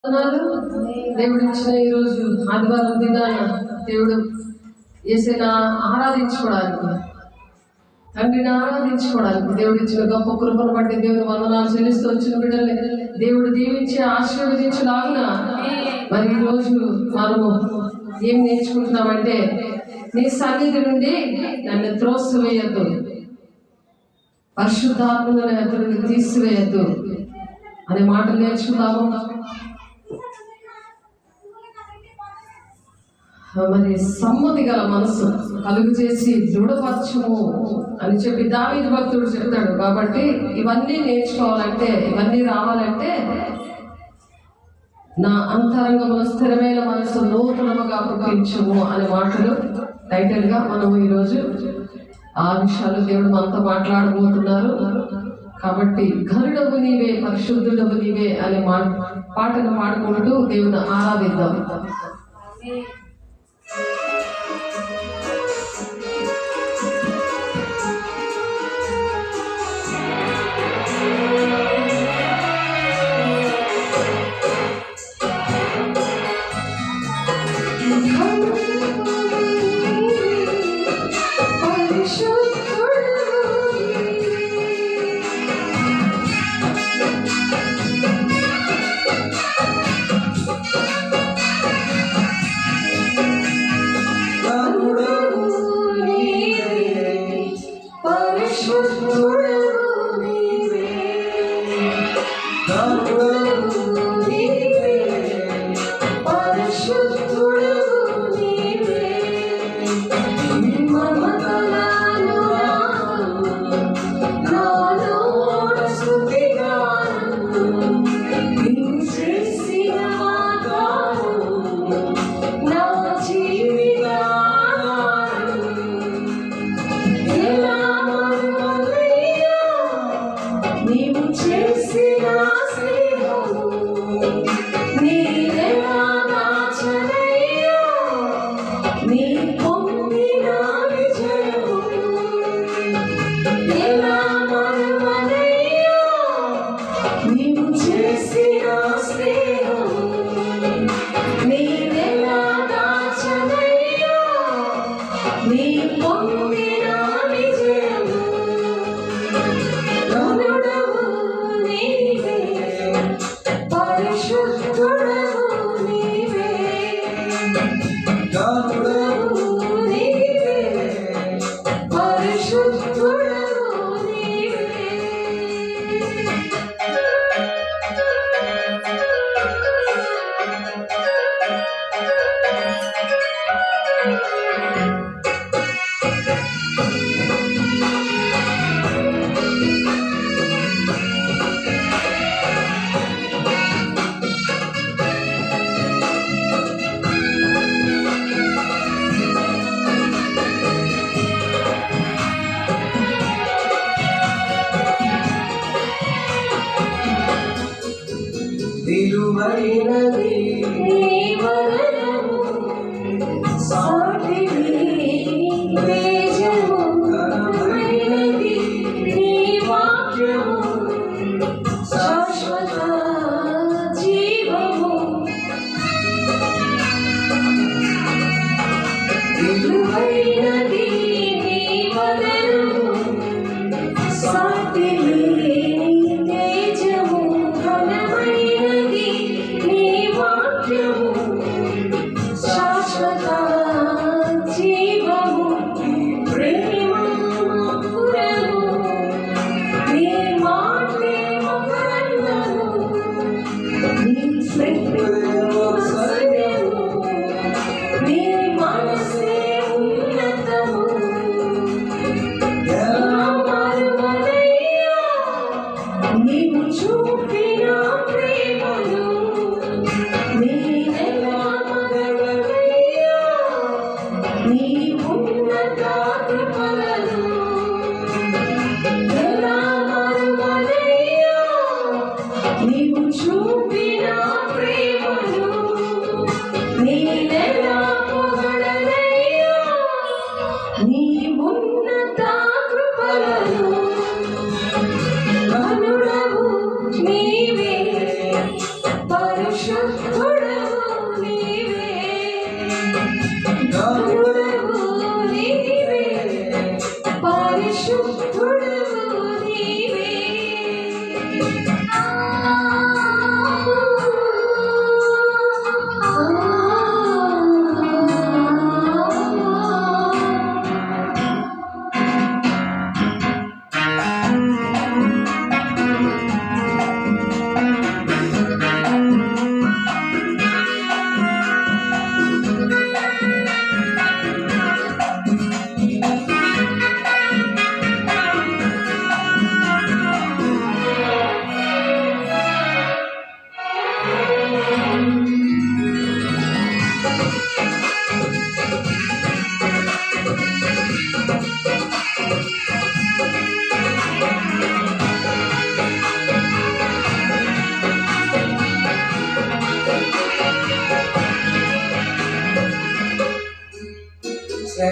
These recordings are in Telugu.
దేవుడు ఇచ్చిన ఈరోజు ఆదివారం దినాన దేవుడు యేసయ్యను ఆరాధించుకోవడానికి, తండ్రిని ఆరాధించుకోవడానికి దేవుడు ఇచ్చిన గొప్ప కృపను బట్టి దేవుని వందనాలు చెల్లిస్తూ వచ్చిన బిడ్డల్ని దేవుడు దీవించి ఆశీర్వదించలాగున మరి ఈరోజు మనము ఏం నేర్చుకుంటున్నామంటే, నీ సన్నిధి నుండి నన్ను త్రోసివేయద్దు, పరిశుద్ధాత్మను ఎదురు నుండి తీసివేయద్దు అనే మాటలు నేర్చుకుందాము. మరి సమ్మతి గల మనసు కలుగు చేసి దృఢపరచుము అని చెప్పి దావీదు భక్తుడు చెప్తాడు. కాబట్టి ఇవన్నీ నేర్చుకోవాలంటే, ఇవన్నీ రావాలంటే నా అంతరంగంలో స్థిరమైన మనసు నూతనముగా పుట్టించుము అనే మాటలు టైటిల్గా మనము ఈరోజు ఆ విషయాలు దేవుడు మనతో మాట్లాడబోతున్నారు. కాబట్టి ఘనుడవు నీవే, పరిశుద్ధుడవు నీవే అనే పాటను పాడుకుంటూ దేవుని ఆరాధిద్దాం. నీవు చూపిన ప్రేమ పరిశుద్ధుడవు నీవే, గరుడవు నీవే, పరిశుద్ధుడవు నీవే.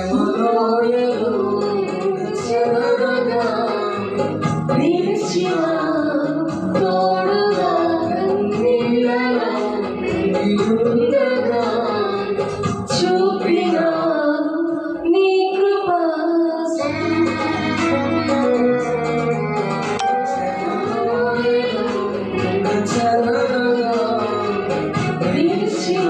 శ్రమలోయలు చెరగగా నిలిచిన తోడుగా కన్నీళ్ళలో ఉండగా చూపిన నీ కృప. శ్రమలోయలు చెరగగా నిలిచిన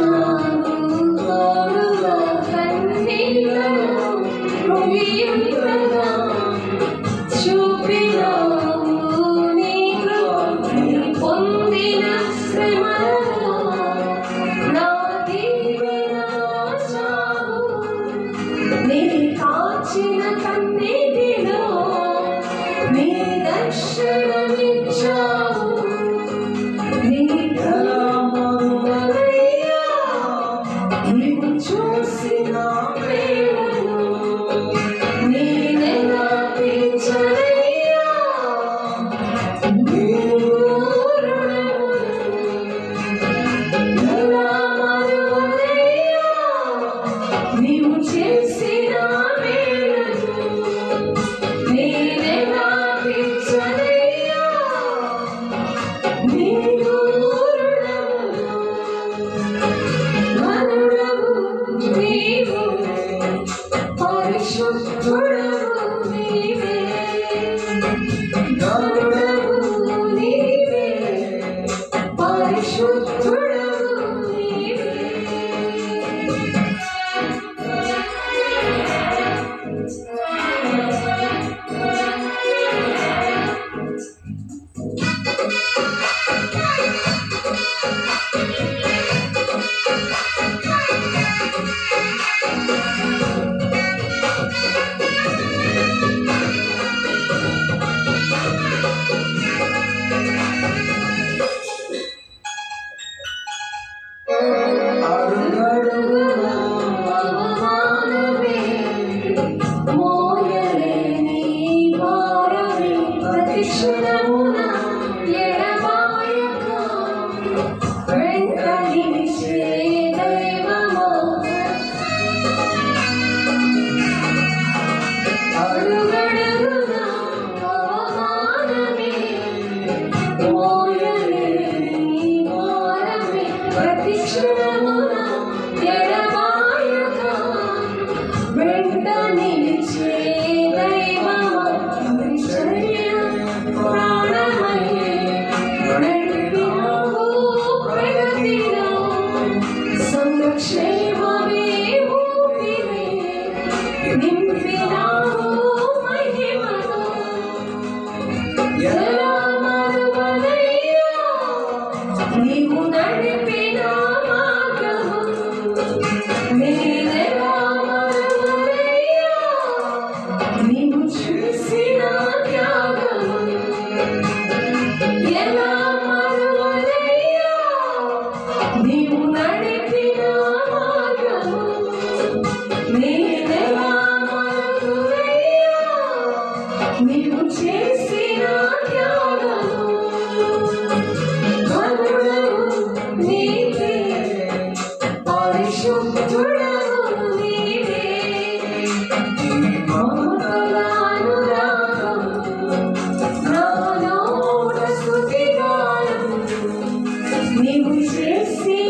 పొందిన శ్రమలో నా దీవెన చావు, నీ కాచిన కన్నీటిలో నీ దర్శనమిచ్చావు. నీ కలమరువలయ్యా నీవు చూసిన ప్రేమను నీనెలా తీర్చలయ్యా. నీవు చేసిన మేలను నేనెలా తీర్చలయ్యా. నీవు ఘనుడవు నీవు, పరిశుద్ధుడవు నీవే, ఘనుడవు నీవే, పరిశుద్ధుడవు నీవే. నీవు నడిపిన మార్గము నీవెలా మరువలయ్యా. నీవు చూసిన త్యాగము ఎలా మరువలయ్యా. నీవు నడిపిన మార్గము నీవెలా మరువలయ్యా. నీవు చేసిన త్యాగము పరిశుద్ధుడవు నీవే, మమతల అనురాగము నాలోన స్తుతిగానము నీవు చేసిన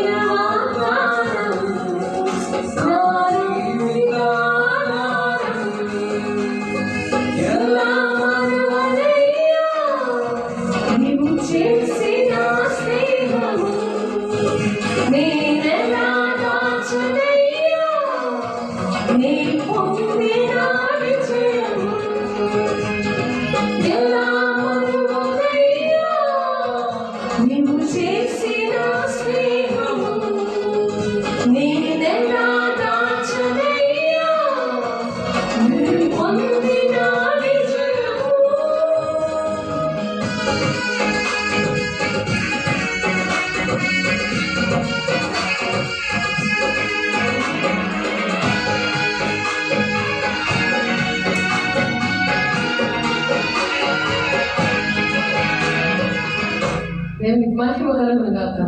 మహిమ కలుగును గాక.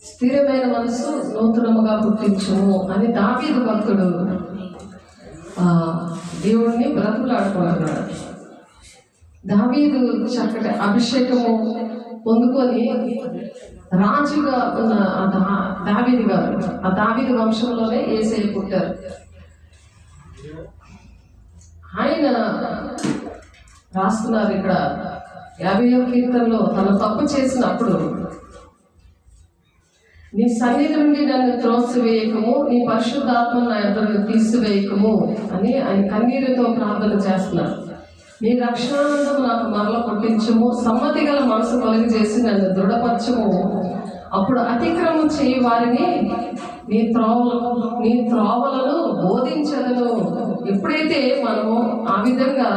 స్థిరమైన మనసు నూతనముగా పుట్టించుము అని దావీదు భక్తుడు దేవుణ్ణి బ్రతుకులాడుకుంటున్నాడు. దావీదు చక్కటి అభిషేకము పొందుకొని రాజుగా ఉన్న దావీదు గారు, ఆ దావీదు వంశంలోనే యేసయ్య పుట్టారు. ఆయన రాస్తున్నారు ఇక్కడ 50వ కీర్తనలో, తను తప్పు చేసినప్పుడు నీ సన్నిధి నుండి నన్ను త్రోసివేయకము, నీ పరిశుద్ధాత్మను నా ఎదురు తీసివేయకము అని ఆయన కన్నీరుతో ప్రార్థన చేస్తున్నారు. నీ రక్షణానందము నాకు మరల పుట్టించము, సమ్మతి గల మనసు కలుగజేసి నన్ను దృఢపరచము. అప్పుడు అతిక్రమం చేయి వారిని నీ త్రోవలను బోధించదను. ఎప్పుడైతే మనము ఆ విధంగా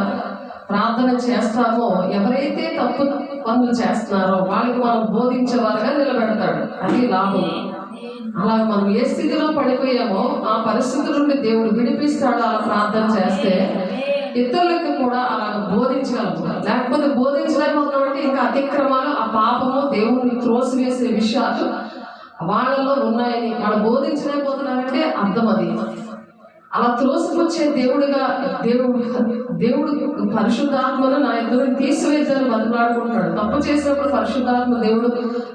ప్రార్థన చేస్తామో, ఎవరైతే తప్పు పనులు చేస్తున్నారో వాళ్ళకి మనం బోధించేవారుగా నిలబెడతాడు. అది లాభం. అలా మనం ఏ స్థితిలో పడిపోయామో ఆ పరిస్థితి నుండి దేవుడు విడిపిస్తాడు. అలా ప్రార్థన చేస్తే ఇతరులకు కూడా అలా బోధించగలము. లేకపోతే బోధించలేకపోతున్నామంటే ఇంకా అతిక్రమాలు, ఆ పాపము, దేవుడిని త్రోసివేసే విషయాలు వాళ్ళలో ఉన్నాయని వాళ్ళు బోధించలేకపోతున్నారంటే అర్థం అది. అలా త్రోసిపుచ్చే దేవుడు పరిశుద్ధాత్మను నా ఎదురు తీసివేద్దని బతిలాడుకుంటాడు. తప్పు చేసినప్పుడు పరిశుద్ధాత్మ దేవుడు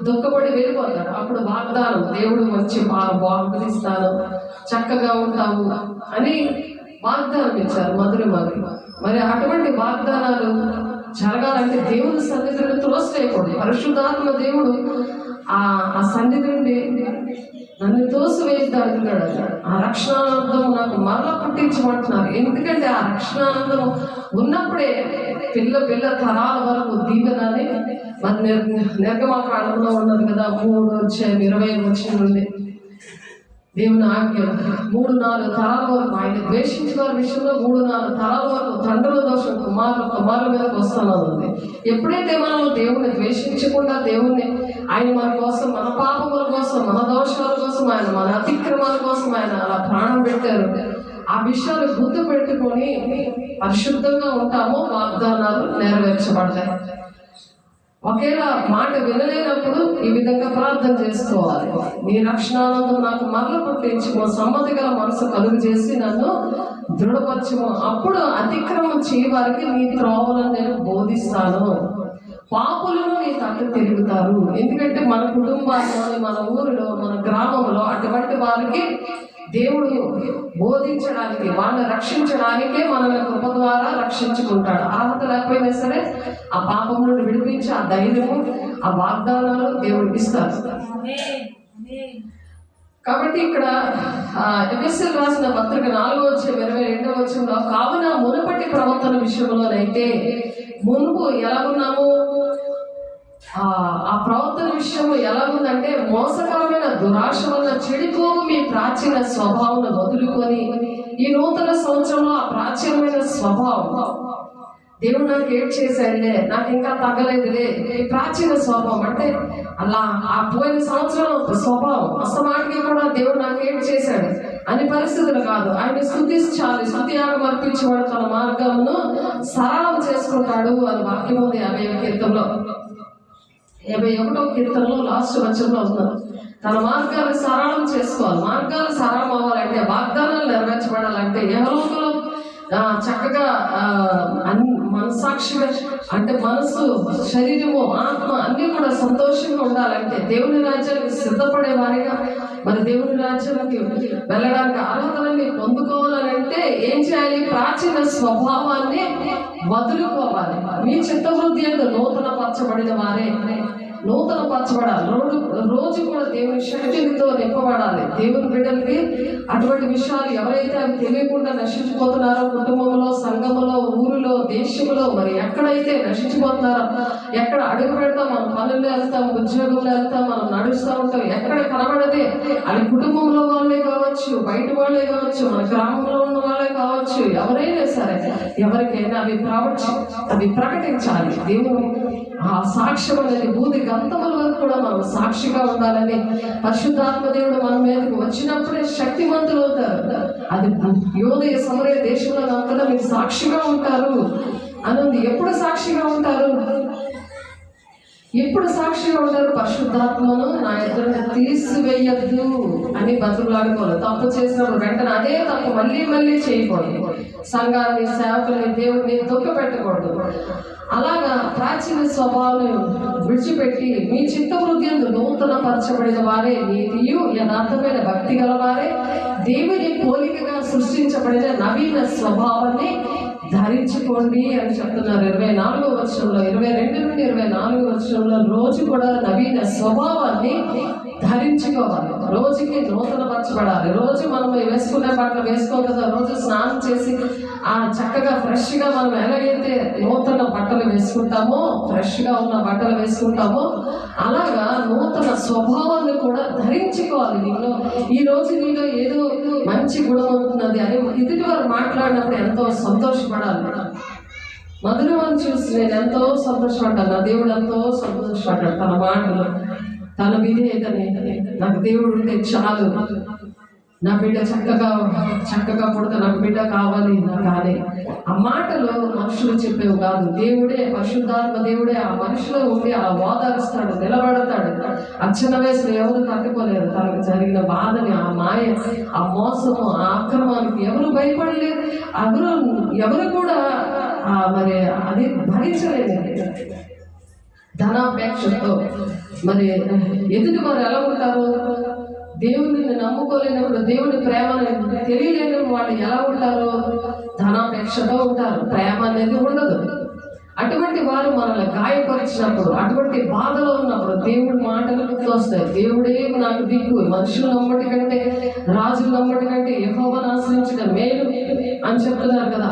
దుఃఖపడి వెళ్ళిపోతాడు. అప్పుడు వాగ్దానం, దేవుడు మంచి బాగునిస్తాను, చక్కగా ఉంటావు అని వాగ్దానం ఇచ్చారు మధుర. మరి అటువంటి వాగ్దానాలు జరగాలంటే దేవుని సన్నిధిని త్రోసివేయకూడదు. పరిశుద్ధాత్మ దేవుడు ఆ సన్నిధి నుండి నన్ను తోసివేద్దాడు. ఆ రక్షణానందం నాకు మరలా పుట్టించమంటున్నారు. ఎందుకంటే ఆ రక్షణానందం ఉన్నప్పుడే పిల్ల తరాల వరకు దీవెనని మరి నిర్గమకాండంలో ఉన్నది కదా, 3:20 నుండి దేవుని ఆజ్ఞ 3-4 తరాల వరకు ఆయన ద్వేషించిన వారి విషయంలో 3-4 తరాల వరకు తండ్రుల దోషం కుమారుల మీదకి వస్తానన్నది. ఎప్పుడైతే మనం దేవుణ్ణి ద్వేషించకుండా దేవుణ్ణి ఆయన మన కోసం, మన పాపముల కోసం, మన దోషాల కోసం, ఆయన మన అతిక్రమాల కోసం ఆయన అలా ప్రాణం పెట్టారు. ఆ విషయాలు గుర్తు పెట్టుకొని పరిశుద్ధంగా ఉంటామో వాగ్దానాలు నెరవేర్చబడతాయి. ఒకేలా మాట వినలేనప్పుడు ఈ విధంగా ప్రార్థన చేసుకోవాలి. నీ రక్షణానందం నాకు మరల పుట్టించుము, సమ్మతి గల మనసు కలుగు చేసి నన్ను దృఢపరచుము. అప్పుడు అతిక్రమం చేయవారికి నీ త్రోవలను నేను బోధిస్తాను, పాపులను నీ తట్టు తిరుగుతారు. ఎందుకంటే మన కుటుంబాల్లో, మన ఊరిలో, మన గ్రామంలో అటువంటి వారికి దేవుడు బోధించడానికి, వాళ్ళని రక్షించడానికే మనల్ని కృప ద్వారా రక్షించుకుంటాడు. అర్హత లేకపోయినా సరే ఆ పాపం నుండి విడిపించి ఆ ధైర్యము, ఆ వాగ్దానాలు దేవుడికి ఇస్తారు. కాబట్టి ఇక్కడ ఎఫెసీయులకు రాసిన పత్రిక 4:22 కావున మునుపటి ప్రవర్తన విషయంలోనైతే మునుపు ఎలాగున్నాము, ఆ ప్రవర్తన విషయము ఎలా ఉందంటే, మోసకరమైన దురాశ వల్ల చెడిపోవు మీ ప్రాచీన స్వభావం వదులుకొని ఈ నూతన సంవత్సరంలో ఆ ప్రాచీనమైన స్వభావం, దేవుడు నాకు ఏడ్ చేశాడులే, నాకు ఇంకా తగ్గలేదులే, ఈ ప్రాచీన స్వభావం అంటే అలా ఆ పోయిన సంవత్సరం స్వభావం అసమాటికి కూడా దేవుడు నాకు ఏడ్ చేశాడు అని పరిస్థితులు కాదు. ఆయన స్తుతించాలి, స్తుతియాగం అర్పించేవాడు తన మార్గమును సరళం చేసుకుంటాడు అని వాక్యం ఉంది 50వ కీర్తనలో. 51వ కీర్తనలో లాస్ట్ వచనంలో ఉన్నారు, తన మార్గాన్ని సరళం చేసుకోవాలి. మార్గాలు సరళం అవ్వాలంటే, వాగ్దానాలు నెరవేర్చబడాలంటే, యెహోవాలో చక్కగా మనసాక్షిగా అంటే మనసు, శరీరము, ఆత్మ అన్నీ కూడా సంతోషంగా ఉండాలంటే, దేవుని రాజ్యానికి సిద్ధపడే వారిగా మరి దేవుని రాజ్యానికి వెళ్ళడానికి అర్హతలన్నీ పొందుకోవాలంటే ఏం చేయాలి? ప్రాచీన స్వభావాన్ని వదులుకోవాలి. మీ చిత్తవృద్ధి అంటే నూతన పరచబడిన వారే నూతన పరచబడాలి. రోజు కూడా దేవుని శక్తితో నింపబడాలి. దేవుని బిడ్డలకి అటువంటి విషయాలు ఎవరైతే అవి తెలియకుండా నశించిపోతున్నారో, కుటుంబంలో, సంఘములో, ఊరిలో, దేశంలో, మరి ఎక్కడైతే నశించిపోతున్నారో, ఎక్కడ అడుగు పెడతాం, మనం పనుల్లో వెళ్తాం, ఉద్యోగంలో వెళ్తాం, మనం నడుస్తూ ఉంటాం, ఎక్కడ కనబడదే అది కుటుంబంలో వాళ్ళే కావచ్చు, బయట వాళ్ళే కావచ్చు, మన గ్రామంలో ఉన్న వాళ్ళే కావచ్చు, ఎవరైనా సరే ఎవరికైనా అవి ప్రకటించాలి. దేవుడు ఆ సాక్ష్యం అనేది బూది గంతముల వరకు కూడా మనం సాక్షిగా ఉండాలని పరిశుద్ధాత్మ దేవుడు మన మీదకి వచ్చినప్పుడే శక్తివంతులు అవుతారు. అది యోదయ సమరయ దేశంలో అంతటా మీరు సాక్షిగా ఉంటారు అని. ఎప్పుడు సాక్షిగా ఉంటారు? ఎప్పుడు సాక్షిగా ఉంటారు? పరిశుద్ధాత్మను నా ఎదురుని తీసివేయద్దు అని బతుకులాడుకోవాలి. తప్పు చేసినప్పుడు వెంటనే అదే తప్పు మళ్ళీ మళ్ళీ చేయకూడదు. సంఘాన్ని, సేవకుల్ని, దేవుడిని దుఃఖపెట్టకూడదు. అలాగా ప్రాచీన స్వభావాన్ని విడిచిపెట్టి మీ చిత్తవృద్ధి యందు నూతన పరచబడిన వారే, నీతియు యథార్థమైన భక్తి గల వారే, దేవుని పోలికగా సృష్టించబడిన నవీన స్వభావాన్ని ధరించుకోండి అని చెప్తున్నారు. 24వ వచనంలో, 22 నుండి 24వ వచనంలో రోజు కూడా నవీన స్వభావాన్ని ధరించుకోవాలి. రోజుకి నూతన పరచబడాలి. రోజు మనం వేసుకునే బట్టలు వేసుకోం కదా. రోజు స్నానం చేసి చక్కగా ఫ్రెష్గా మనం ఎలాగైతే నూతన బట్టలు వేసుకుంటామో, ఫ్రెష్గా ఉన్న బట్టలు వేసుకుంటామో, అలాగా నూతన స్వభావాన్ని కూడా ధరించుకోవాలి. నీలో ఈ రోజు నీలో ఏదో మంచి గుణం ఉంటున్నది అని ఎదుటి వారు మాట్లాడినప్పుడు ఎంతో సంతోషపడాలి. మధురమని చూసి నేను ఎంతో సంతోషపడ్డాను. నా దేవుడు ఎంతో సంతోషపడ్డాడు. తన మాటలు, తన విధేయతని, నాకు దేవుడు ఉంటే చాలు, నా బిడ్డ చక్కగా పుడితే నాకు బిడ్డ కావాలి కానీ ఆ మాటలు మనుషులు చెప్పేవి కాదు. దేవుడే, పరిశుద్ధాత్మ దేవుడే ఆ మనుషులో ఉండి అలా ఓదారుస్తాడు, నిలబడతాడు. ఆ చిన్న వయసులో ఎవరు తట్టుకోలేరు తనకు జరిగిన బాధని, ఆ మాయ, ఆ మోసము, ఆ అక్రమానికి ఎవరు భయపడలేరు. ఎవరు కూడా మరి అది భరించలేదు. ధనాపేక్షతో మరి ఎదుటి వారు ఎలా ఉంటారు? దేవుని నమ్ముకోలేనప్పుడు, దేవుని ప్రేమను తెలియలేని వాళ్ళు ఎలా ఉంటారు? ధనాపేక్షతో ఉంటారు. ప్రేమ అనేది ఉండదు. అటువంటి వారు మనల్ని గాయపరిచినప్పుడు, అటువంటి బాధలో ఉన్నప్పుడు దేవుడి మాటలు గుర్తొస్తాయి. దేవుడే నాకు దిక్కు, మనుషులు నమ్మటి కంటే, రాజులు నమ్మటి కంటే యెహోవాను ఆశ్రయించడం మేలు అని చెప్తున్నారు కదా.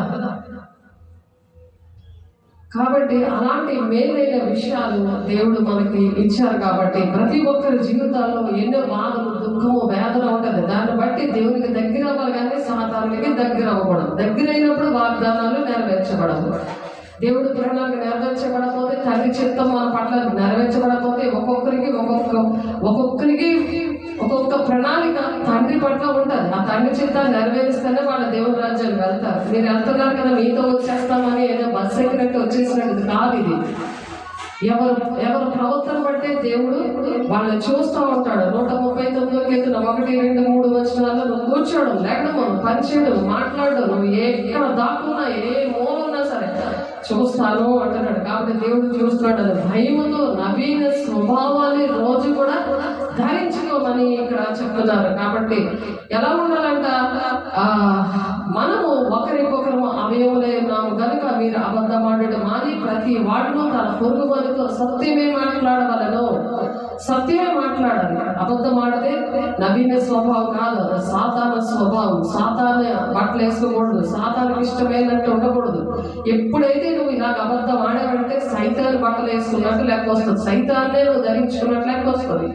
కాబట్టి అలాంటి మేలైన విషయాలు దేవుడు మనకి ఇచ్చారు. కాబట్టి ప్రతి ఒక్కరి జీవితాల్లో ఎన్నో బాధలు, దుఃఖము, వేదన ఉంటుంది. దాన్ని బట్టి దేవునికి దగ్గర అవ్వాలి కానీ సాతానునికి దగ్గర అవ్వకూడదు. దగ్గర అయినప్పుడు వాగ్దానాలు నెరవేర్చబడవు. దేవుడు ప్రణాళిక నెరవేర్చబడకపోతే, తండ్రి చిత్తం మన పట్ల నెరవేర్చబడకపోతే, ఒక్కొక్కరికి ఒక్కొక్క ప్రణాళిక తండ్రి పట్ల ఉంటుంది. ఆ తండ్రి చిత్తాన్ని నెరవేరిస్తేనే వాళ్ళ దేవుని రాజ్యానికి వెళ్తారు. మీరు వెళ్తున్నారు కదా, మీతో వచ్చేస్తామని ఏదో బస్సు ఎక్కినట్టు వచ్చేసినట్టు కాదు. ఇది ఎవరు ప్రవర్తన బట్టే దేవుడు వాళ్ళని చూస్తూ ఉంటాడు. 139 కీర్తన 1, 2, 3 వచనాల్లో నువ్వు కూర్చోడం, లేకడము, పని చేయడం, మాట్లాడడం, నువ్వు ఎక్కడ దాక్కున్నా, ఏ మూలన్నా సరే చూస్తాను అంటున్నాడు. కాబట్టి దేవుడు చూస్తున్నాడు. అది భయముతో నవీన స్వభావాన్ని రోజు కూడా ధరించుకోమని ఇక్కడ చెప్తున్నారు. కాబట్టి ఎలా ఉండాలంట? మనము ఒకరికొకరు అవయములై ఉన్నాము కనుక మీరు అబద్ధమాడడం మాని ప్రతి వాడును తన పొరుగు వారితో సత్యమే మాట్లాడవలను. సత్యమే మాట్లాడాలి. అబద్ధమాడితే నవీన స్వభావం కాదు, అది సాతాన స్వభావం. సాతాన్ని బట్టలు వేసుకోకూడదు, సాతానికి ఇష్టమైనట్టు ఉండకూడదు. ఎప్పుడైతే నువ్వు ఇలాగ అబద్ధం ఆడావంటే సైతాన్ని బట్టలు వేసుకున్నట్టు లెక్క వస్తుంది, సైతాన్నే నువ్వు ధరించుకున్నట్టు లెక్క వస్తుంది.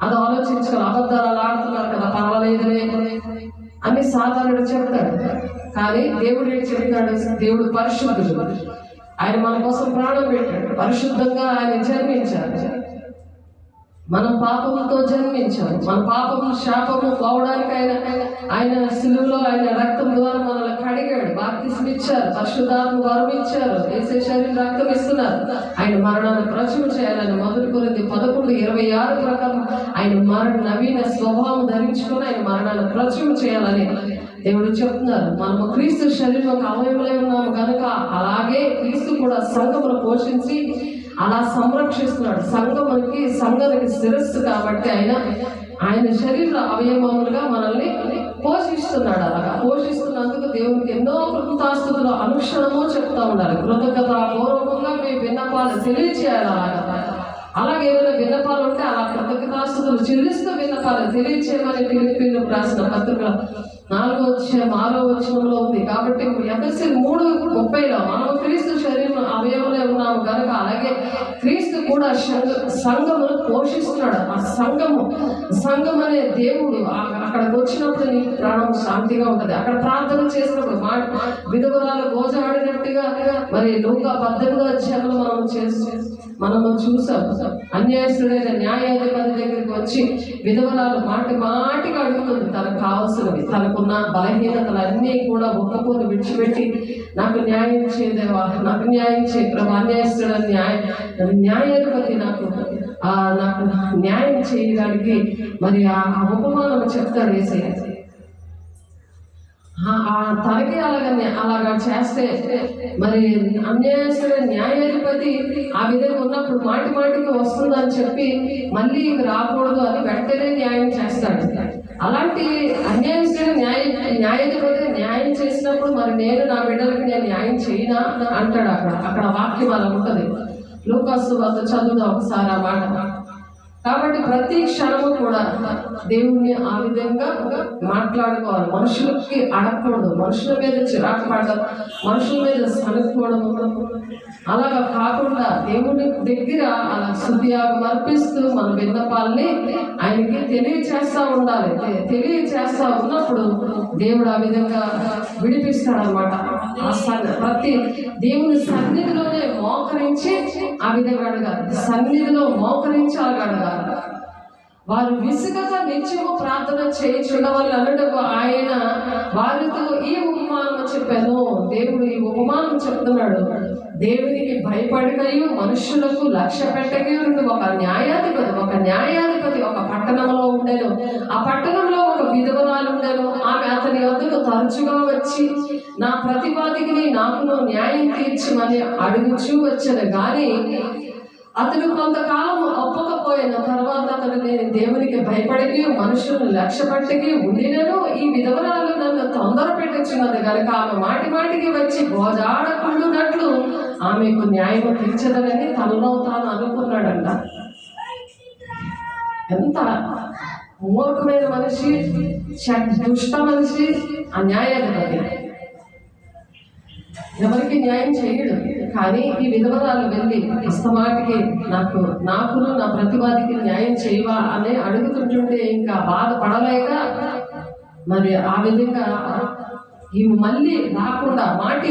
అది ఆలోచించుకోవాలి. అబద్ధాలు అలా ఆడుతున్నారు కదా, పర్వాలేదులే అని సాధారణుడు చెప్తాడు. కానీ దేవుడు ఏంటి చెప్తాడు? దేవుడు పరిశుద్ధుడు. ఆయన మన కోసం ప్రాణం పెట్టాడు. పరిశుద్ధంగా ఆయన జన్మించాడు. మనం పాపముతో జన్మించాము. మన పాపము, శాపము పోవడానికి ఆయన సిలువలో ఆయన రక్తం ద్వారా మనల్ని కడిగాడు. బాప్తిస్మం ఇచ్చారు, పరిశుద్ధాత్మ వరం ఇచ్చారు, యేసు శరీరం రక్తం ఇస్తున్నారు. ఆయన మరణాన్ని ప్రచురణ చేయాలని 1 కొరింథీ 11:26 ప్రకారం ఆయన నవీన స్వభావం ధరించుకొని ఆయన మరణాన్ని ప్రచురణ చేయాలని దేవుడు చెప్తున్నారు. మనము క్రీస్తు శరీరం ఒక అవయములై ఉన్నాము కనుక అలాగే క్రీస్తు కూడా సంఘమును పోషించి అలా సంరక్షిస్తున్నాడు. సంఘానికి శిరస్సు కాబట్టి ఆయన శరీర అవయవములుగా మనల్ని పోషిస్తున్నాడు. అలాగా పోషిస్తున్నందుకు దేవునికి ఎన్నో కృతజ్ఞతాస్తుతులు అనుక్షణము చెప్తా ఉండాలి. కృతజ్ఞతాపూర్వకంగా మీ విన్నపాలు తెలియచేయాలి. అలాగే ఏమైనా విన్నపాలు ఉంటే అలా కృతజ్ఞతాస్తుతులు చెల్లిస్తూ విన్నపాలు తెలియచేయమని ఫిలిప్పీయులకు రాసిన పత్రిక 4వ అధ్యాయం 6వ వచనంలో ఉంది. కాబట్టి ఎఫెసీయులు 3:30 మనము క్రీస్తు శరీరం అవయవములై ఉన్నాము కనుక అలాగే క్రీస్తు కూడా సంఘమును పోషిస్తున్నాడు. ఆ సంఘం అనే దేవుడు అక్కడికి వచ్చినప్పుడు నీ ప్రాణం శాంతిగా ఉంటుంది. అక్కడ ప్రార్థన చేసినప్పుడు విధవరాలు గోజాడినట్టుగా మరి లోక 18వ అధ్యాయంలో మనము చూసాం. అన్యాయస్తుడైన న్యాయాధిపతి దగ్గరికి వచ్చి విధవరాలు మాటిగా అడుగుతుంది తనకు కావాల్సినవి, తనకున్న బలహీనతలన్నీ కూడా ఒక్కొక్కరు విడిచిపెట్టి నాకు న్యాయం చేయదేవా, నాకు న్యాయం చేయ ప్రభు. అన్యాయస్తుడైన న్యాయాధిపతి నాకు న్యాయం చేయడానికి మరి ఆ ఉపమానం చెప్తాడు యేసయ్య. తనకి అలాగా చేస్తే మరి అన్యాయస్తుడైన న్యాయాధిపతి ఆ విధంగా ఉన్నప్పుడు మాటికి వస్తుందని చెప్పి మళ్ళీ రాకూడదు అని వెంటనే న్యాయం చేస్తాడు. అలాంటి అన్యాయస్తుడైన న్యాయాధిపతి న్యాయం చేసినప్పుడు మరి నేను నా బిడ్డలకి నేను న్యాయం చేయనా అంటాడు. అక్కడ వాక్యం అలా ఉంటుంది. లూకాసు వద్ద చదువుదాం ఒకసారి ఆ మాట. కాబట్టి ప్రతి క్షణము కూడా దేవుణ్ణి ఆ విధంగా మాట్లాడుకోవాలి. మనుషులకి అడగకూడదు, మనుషుల మీద చిరాకు పడడం, మనుషుల మీద సనుక్కోవడం, అలాగా కాకుండా దేవుని దగ్గర అలా శుద్ధియాగం అర్పిస్తూ మన విన్నపాలని ఆయనకి తెలియచేస్తూ ఉండాలి. తెలియచేస్తూ ఉన్నప్పుడు దేవుడు ఆ విధంగా విడిపిస్తాడనమాట. ప్రతి దేవుని సన్నిధిలోనే మోకరించి ఆ విధంగా అడగాలి. సన్నిధిలో మోకరించి అలాగ అడగాలి. వారు విసుగక నిత్యము ప్రార్థన చేయించడం వల్ల అన్నట్టు ఆయన వారితో ఈ ఉపమానం చెప్పాను. దేవుడు ఈ ఉపమానం చెప్తున్నాడు. దేవునికి భయపడినయు మనుషులకు లక్ష్య పెట్టగే ఒక న్యాయాధిపతి ఒక పట్టణంలో ఉండేను. ఆ పట్టణంలో ఒక విధవరాలు ఉండేను. ఆమె అతని వద్దకు తరచుగా వచ్చి నా ప్రతివాదికి నాకును న్యాయం తీర్చమని అడుగుచూ వచ్చాను. కానీ అతను కొంతకాలం ఒప్పకపోయిన తర్వాత అతడు నేను దేవునికి భయపడికి మనుషులను లక్ష్య పట్టకి ఉండినను ఈ విధవరాలు నన్ను తొందర పెట్టొచ్చున్నది కనుక ఆమె మాటికి వచ్చి గోజాడకుండునట్లు ఆమెకు న్యాయం తీర్చదనని తనలో తాను అనుకున్నాడంట. ఎంత మూర్ఖమైన మనిషి, దుష్ట మనిషి ఆ న్యాయాధిపతి. ఎవరికి న్యాయం చేయడు. కానీ ఈ విధవరాలు వెళ్ళి అస్తమాటికి నాకును నా ప్రతివాదికి న్యాయం చేయవా అని అడుగుతుంటుంటే ఇంకా బాధపడలేక మరి ఆ విధంగా ఈమె మళ్ళీ రాకుండా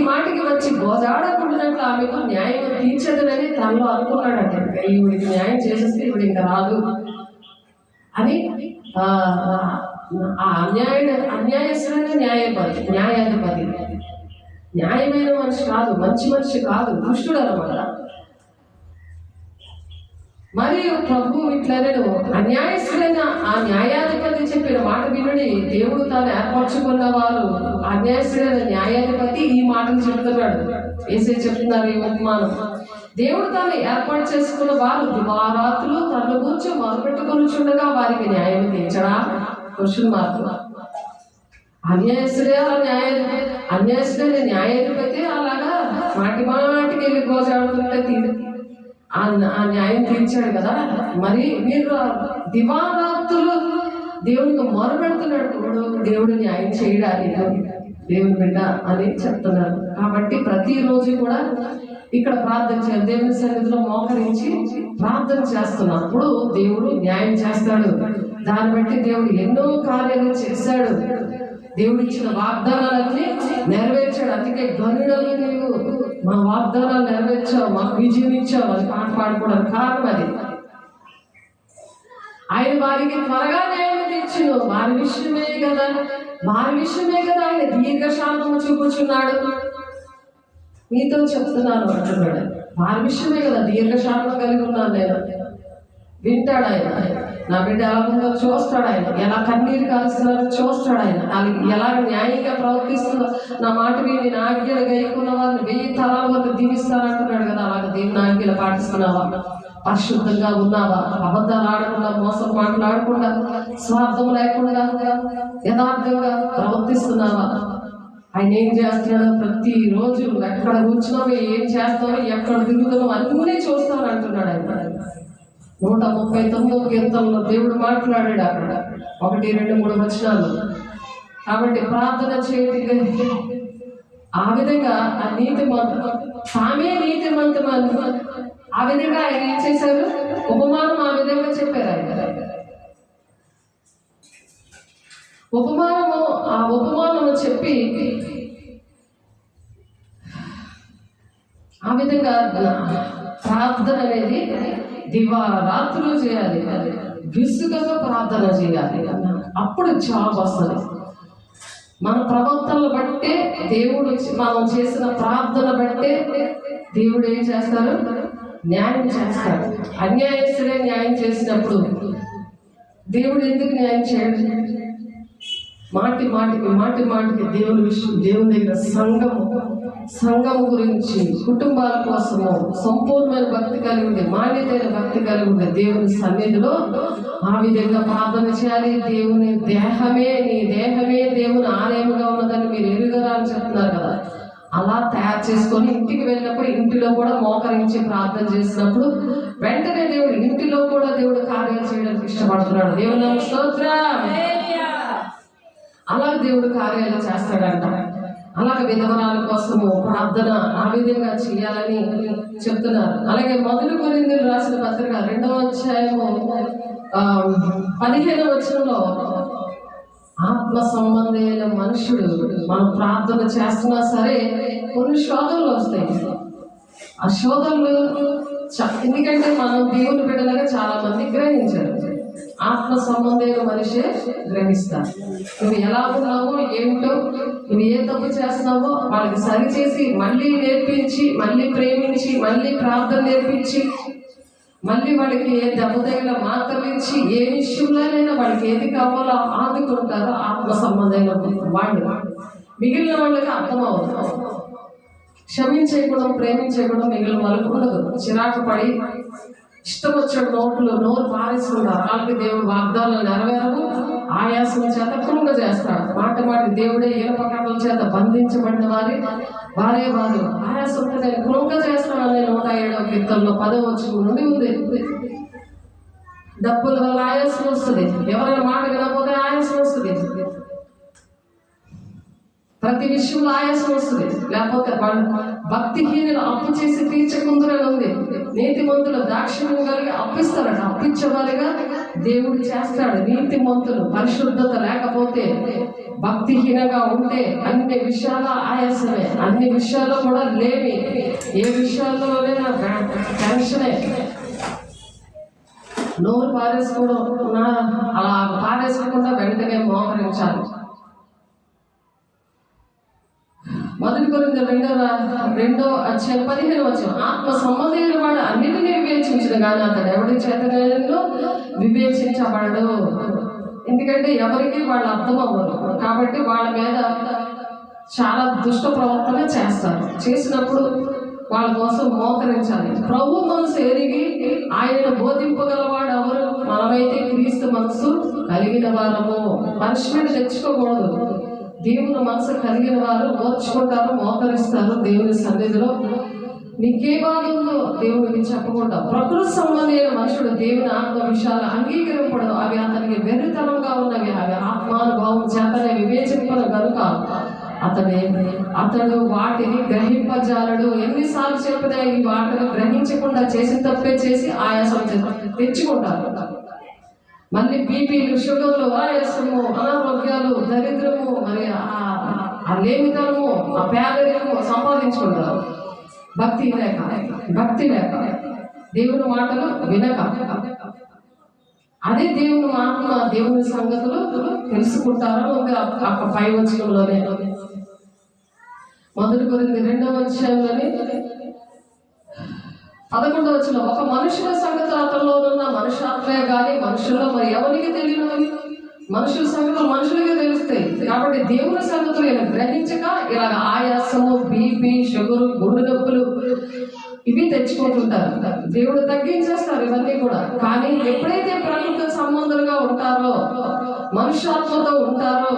మాటికి వచ్చి గోజాడకుండానట్లు ఆమెకు న్యాయం తీర్చదని తనలో అనుకున్నాడంటే ఈవిడికి న్యాయం చేసేస్తే ఈవిడ ఇంకా రాదు అని. ఆ అన్యాయస్తుడైన న్యాయాధిపతి న్యాయమైన మనిషి కాదు, మంచి మనిషి కాదు, దుష్టుడు అన్నమాట. మరియు ప్రభు ఇట్లనే అన్యాయస్తుడైన ఆ న్యాయాధిపతి చెప్పిన మాట వినుడి. దేవుడు తాను ఏర్పరచుకున్న వారు అన్యాయస్తుడైన న్యాయాధిపతి ఈ మాటలు చెప్తున్నాడు. యేసయ్య చెప్తున్నారు ఈ ఉపమానం. దేవుడు తాను ఏర్పాటు చేసుకున్న వారు దివారాత్రులు తన గురించి మొదలుపెట్టుకొనిచుండగా వారికి న్యాయం తీర్చడా? Question mark. అన్యాయస్తుడైన న్యాయాధిపతి అలాగా మాటికి వెళ్ళి గోజాడుతుంటే ఆ న్యాయం తీర్చాడు కదా. మరి మీరు దివారాత్రులు దేవునికి మొరపెడుతున్నాడు. దేవుడు న్యాయం చేయడానికి దేవుని బిడ్డ అని చెప్తున్నారు. కాబట్టి ప్రతిరోజు కూడా ఇక్కడ ప్రార్థన చేయాలి. దేవుని సన్నిధిలో మోకరించి ప్రార్థన చేస్తున్నప్పుడు దేవుడు న్యాయం చేస్తాడు. దాన్ని బట్టి దేవుడు ఎన్నో కార్యాలు చేశాడు. దేవుడు ఇచ్చిన వాగ్దానాలన్నీ నెరవేర్చాడు. అందుకే గనుడని నీవు మా వాగ్దానాలు నెరవేర్చావు, మాకు విజయం ఇచ్చావు అని పాట పాడుకోవడానికి కారణం అది. ఆయన వారికి త్వరగా న్యాయం తీర్చును. వారి విషయమే కదా ఆయన దీర్ఘశాంతము చూపుచున్నాడు. మీతో చెప్తున్నాను అంటున్నాడు. వారి విషయమే కదా దీర్ఘశాంతం కలిగి ఉన్నాను నేను. వింటాడు ఆయన. నా బిడ్డ ఎలా ఉందో చూస్తాడు ఆయన. ఎలా కన్నీరు కాలుస్తున్నారో చూస్తాడు ఆయన. వాళ్ళకి ఎలా న్యాయంగా ప్రవర్తిస్తుందో నా మాట విని నా ఆజ్ఞలు గైకున్న వారిని 1000 తరాల వరకు దీవిస్తానంటున్నాడు కదా. అలాగే దేవుని ఆజ్ఞలు పాటిస్తున్నావా? పరిశుద్ధంగా ఉన్నావా? అబద్ధాలు ఆడకుండా, మోసం మాట్లాడకుండా, స్వార్థం లేకుండా యథార్థంగా ప్రవర్తిస్తున్నావా? ఆయన ఏం చేస్తున్నాడో ప్రతిరోజు ఎక్కడ కూర్చున్నావో, ఏం చేస్తావో, ఎక్కడ తిరుగుతున్నావో అన్నీ చూస్తాను అంటున్నాడు ఆయన. 139వ కీర్తనలో దేవుడు మాట్లాడాడు అక్కడ 1, 2, 3 వచనాలు. కాబట్టి ప్రార్థన చేయటం ఆ విధంగా ఆ నీతిమంతుడు తామే నీతిమంతుడు ఆ విధంగా ఆయన ఏం చేశారు? ఉపమానం ఆ విధంగా చెప్పారు ఆయన. ఆ ఉపమానము చెప్పి ఆ విధంగా ప్రార్థన అనేది దివారాత్రులు చేయాలి, విసుగగా ప్రార్థన చేయాలి. అప్పుడు జాబ్ వస్తుంది. మన ప్రవర్తనలు బట్టే దేవుడు, మనం చేసిన ప్రార్థన బట్టే దేవుడు ఏం చేస్తారు? న్యాయం చేస్తాడు. అన్యాయస్తులే న్యాయం చేసినప్పుడు దేవుడు ఎందుకు న్యాయం చేయడు? మాటి మాటికి దేవుని విషయం, దేవుని దగ్గర సంఘము గురించి, కుటుంబాల కోసము సంపూర్ణమైన భక్తి కలిగి ఉండే, మాన్యతైన భక్తి కలిగి ఉండే దేవుని సన్నిధిలో ఆ విధంగా ప్రార్థన చేయాలి. దేవుని దేహమే, నీ దేహమే దేవుని ఆలయముగా ఉన్నదని మీరు ఎరుగరా అని చెప్తున్నారు కదా. అలా తయారు చేసుకొని ఇంటికి వెళ్ళినప్పుడు ఇంటిలో కూడా మోకరించి ప్రార్థన చేసినప్పుడు వెంటనే దేవుడు ఇంటిలో కూడా దేవుడు కార్యాలు చేయడానికి ఇష్టపడుతున్నాడు. దేవుని స్తోత్రం. అలా దేవుడు కార్యాలు చేస్తాడంట. అలాగే విధవరాల కోసము ప్రార్థన ఆ విధంగా చేయాలని చెప్తున్నారు. అలాగే మొదటి కొరింథీయులకు రాసిన పత్రిక 2వ అధ్యాయము 15వ వచనంలో ఆత్మ సంబంధమైన మనుషుడు మనం ప్రార్థన చేస్తున్నా సరే కొన్ని శోధనలు వస్తాయి. ఆ శోధనలు ఎందుకంటే మనం దేవుని బిడ్డలుగా చాలా మంది గ్రహించారు. ఆత్మ సంబంధమైన మనిషే గ్రహిస్తారు. నువ్వు ఎలా ఉన్నావో ఏంటో, నువ్వు ఏ తప్పు చేస్తున్నావో వాళ్ళకి సరిచేసి మళ్ళీ నేర్పించి, మళ్ళీ ప్రేమించి, మళ్ళీ ప్రార్థన నేర్పించి, మళ్ళీ వాళ్ళకి ఏ దెబ్బ తగిన మాటలు ఇచ్చి, ఏ విషయంలోనైనా వాళ్ళకి ఏది కావాలో ఆదుకుంటారో ఆత్మ సంబంధమైన వాళ్ళు. మిగిలిన వాళ్ళకి అర్థమవుతుంది. క్షమించేయకూడదు, ప్రేమించేయకూడదు మిగిలిన వాళ్ళకు ఉండదు. చిరాకు పడి ఇష్టం వచ్చిన నోరు పారేసుకున్నారు. వాళ్ళకి దేవుడు వాగ్దానాలు నెరవేరవు, ఆయాసం చేత కృంగ చేస్తాడు. మాటి దేవుడే ఇనుప కట్టల చేత బంధించబడిన వారే ఆయాసంతో నేను కృంగ చేస్తానని 107వ కీర్తనలో 10వ వచనం నుండి ఉంది. డబ్బుల వల్ల ఆయాసం వస్తుంది, ఎవరైనా మాట వినకపోతే ఆయాసం వస్తుంది, ప్రతి విషయంలో ఆయాసం వస్తుంది. లేకపోతే భక్తిహీనులు అప్పు చేసి తీర్చకుందురని ఉంది. నీతిమంతులు దాక్షిణ్యం కలిగి అప్పిస్తారట. అప్పించేవారిగా దేవుడు చేస్తాడు. నీతిమంతులు పరిశుద్ధత లేకపోతే, భక్తిహీనంగా ఉంటే అన్ని విషయాల ఆయాసమే, అన్ని విషయాల్లో కూడా లేమి, ఏ విషయాల్లోనైనా టెన్షనే. నోరు పారేసుకోవడం, అలా పారేసుకోకుండా వెంటనే మోకరించాలి. మొదటి కొరింథీయులకు 2వ అధ్యాయం 15వ వచనం, ఆత్మ సంబంధమైన వాడు అన్నిటినీ వివేచించడు కానీ అతడు ఎవరి చేతనైనను వివేచించబడడు. ఎందుకంటే ఎవరికి వాళ్ళు అర్థం అవ్వరు కాబట్టి వాళ్ళ మీద చాలా దుష్ట ప్రవర్తన చేస్తారు. చేసినప్పుడు వాళ్ళ కోసం మోకరించాలి. ప్రభు మనసు ఎరిగి ఆయన బోధింపగలవాడు ఎవరు? మనమైతే క్రీస్తు మనసు కలిగిన వారము. పనిష్మెంట్ తెచ్చుకోకూడదు. దేవుని మనసు కలిగిన వారు ఓర్చుకుంటారు, మోకరిస్తారు దేవుని సన్నిధిలో. నీకే బాధ ఉందో దేవునికి చెప్పకుండా, ప్రకృతి సంబంధమైన మనుషుడు దేవుని ఆత్మ విషయాలు అంగీకరింపడు. అవి అతనికి వెర్రితనంగా ఉన్నవి, అవి ఆత్మానుభవం చేతనే వివేచింపను కనుక అతడు వాటిని గ్రహింపజాలడు. ఎన్నిసార్లు చెప్పినా ఈ వాటిని గ్రహించకుండా చేసి తప్పే చేసి ఆయాసం తెచ్చుకుంటారు. మళ్ళీ బీపీలు, షుగర్లు, ఆయాసము, అనారోగ్యాలు, దరిద్రము, మరి ఆ లేమితనము, ఆ పేదరికము సంపాదించుకుంటారు. భక్తి లేక దేవుని మాటలు వినక. అదే దేవుని ఆత్మ దేవుని సంగతులు తెలుసుకుంటారో ఉంది. అక్కడ 5వ వచనంలోనే, మొదటి కొరింథీయులకు 2వ అధ్యాయంలోనే 11వ వచనం, ఒక మనుషుల సంగతులు అతనిలో ఉన్న మనుషాత్మే కానీ మనుషుల్లో మరి ఎవరికి తెలియనివి? మనుషుల సంగతులు మనుషులకే తెలుస్తాయి. కాబట్టి దేవుని సంగతులు ఇలా గ్రహించక ఇలాగ ఆయాసము, బీపీ, షుగరు, గుండె నొప్పులు ఇవి తెచ్చుకుంటుంటారు. దేవుడు తగ్గించేస్తారు ఇవన్నీ కూడా. కానీ ఎప్పుడైతే ప్రకృతి సంబంధులుగా ఉంటారో, మనుష్యాత్మతో ఉంటారో,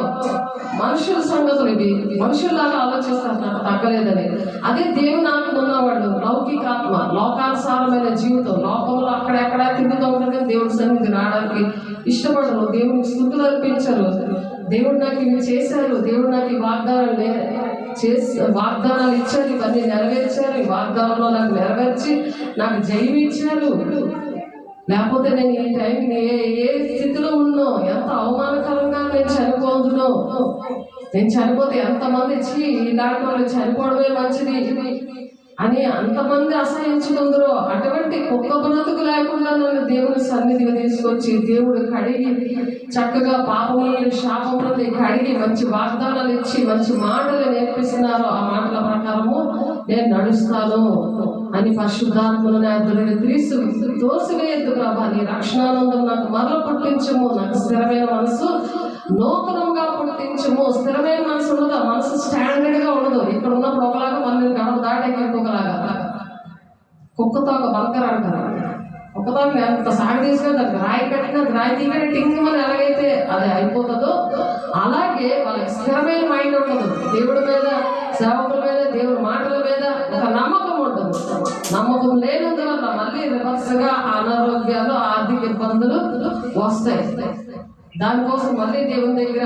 మనుషుల సంగతులు ఇవి మనుషుల్లాగా ఆలోచిస్తారు, నాకు తగ్గలేదని. అదే దేవుని ఆత్మ ఉన్నవాళ్ళు లౌకికాత్మ, లోకానుసారమైన జీవితం, లోకంలో అక్కడెక్కడ తిరుగుతూ ఉంటారు కానీ దేవుడి సన్నిధి రావడానికి ఇష్టపడరు, దేవునికి స్తుతులు అర్పించరు. దేవుడు నాకు ఇవి చేశారు, దేవుడు నాకు ఈ వాగ్దానాలు ఇచ్చారు, ఇవన్నీ నెరవేర్చారు, ఈ వాగ్దానంలో నాకు నెరవేర్చి నాకు జయం ఇచ్చారు. లేకపోతే నేను ఈ టైం ఏ స్థితిలో ఉన్నో, ఎంత అవమానకరంగా నేను చనిపోదునో, నేను చనిపోతే ఎంతమంది ఇలాంటి వాళ్ళు చనిపోవడమే మంచిది అని అంతమంది అసహించుకుందరో అటువంటి కుక్క బ్రతుకు లేకుండా నన్ను దేవుని సన్నిధిగా తీసుకొచ్చి దేవుడు కడిగి చక్కగా పాపములని శాపములని కడిగి మంచి వాగ్దానాలు ఇచ్చి మంచి మాటలు నేర్పిస్తున్నారు. ఆ మాటల ప్రకారము నేను నడుస్తాను అని పరిశుద్ధాత్మను అర్థుని తోసివేయద్దు ప్రభా. నీ రక్షణానందం నాకు మరల పుట్టించము, నాకు స్థిరమైన మనసు నూతనంగా పుట్టించము. స్థిరమైన మనసు ఉండదు, మనసు స్టాండర్డ్ గా ఉండదు. ఇక్కడ ఉన్నప్పుడు ఒకలాగా మళ్ళీ గడవ దాటే ఇంకొకలాగా. కుక్కతో ఒక బంకర్ అంటారు. కుక్కతో ఎంత సాగు తీసుకుని దానికి రాయి కట్టినా రాయి తీగని టింగ్ అని ఎలాగైతే అది అయిపోతుందో అలాగే వాళ్ళకి స్థిరమైన మైండ్ ఉండదు. దేవుడి మీద, సేవకుల మీద, దేవుడి మాటల మీద ఒక నమ్మకం ఉంటుంది. నమ్మకం లేనందువల్ల మళ్ళీ రివర్స్గా అనారోగ్యాలు, ఆర్థిక ఇబ్బందులు వస్తాయి. దానికోసం మళ్ళీ దేవుని దగ్గర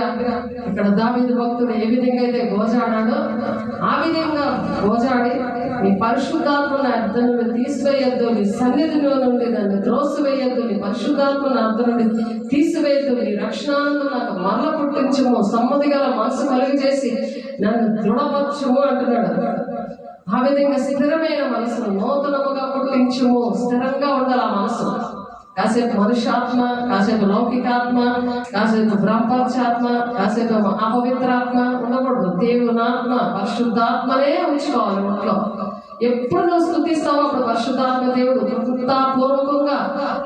ఇక్కడ దావీదు భక్తుడు ఏ విధంగా అయితే గోజాడాడో ఆ విధంగా గోజాడి నీ పరిశుద్ధాత్మను అర్థం నుండి తీసివేయద్దు, నీ సన్నిధిలో నుండి నన్ను త్రోసివేయద్దు, నీ పరిశుద్ధాత్మను అర్థం నుండి తీసివేయద్దు, నీ రక్షణానందం నాకు మరల పుట్టించము, సమ్మతి గల మనసు కలిగజేసి నన్ను దృఢపరచము అంటున్నాడు. ఆ విధంగా స్థిరమైన మనసును నూతనముగా పుట్టించము. స్థిరంగా ఉండాలి ఆ మనసు. కాసేపు మనుష్యాత్మ, కాసేపు లౌకికాత్మ, కాసేపు బ్రహ్మపక్షాత్మ, కాసేపు అపవిత్రాత్మ ఉండకూడదు. దేవునాత్మ, పరిశుద్ధాత్మనే ఉంచుకోవాలి ఇంట్లో. ఎప్పుడు నువ్వు స్తుతిస్తావో అప్పుడు పరిశుద్ధాత్మ దేవుడు కృతాపూర్వకంగా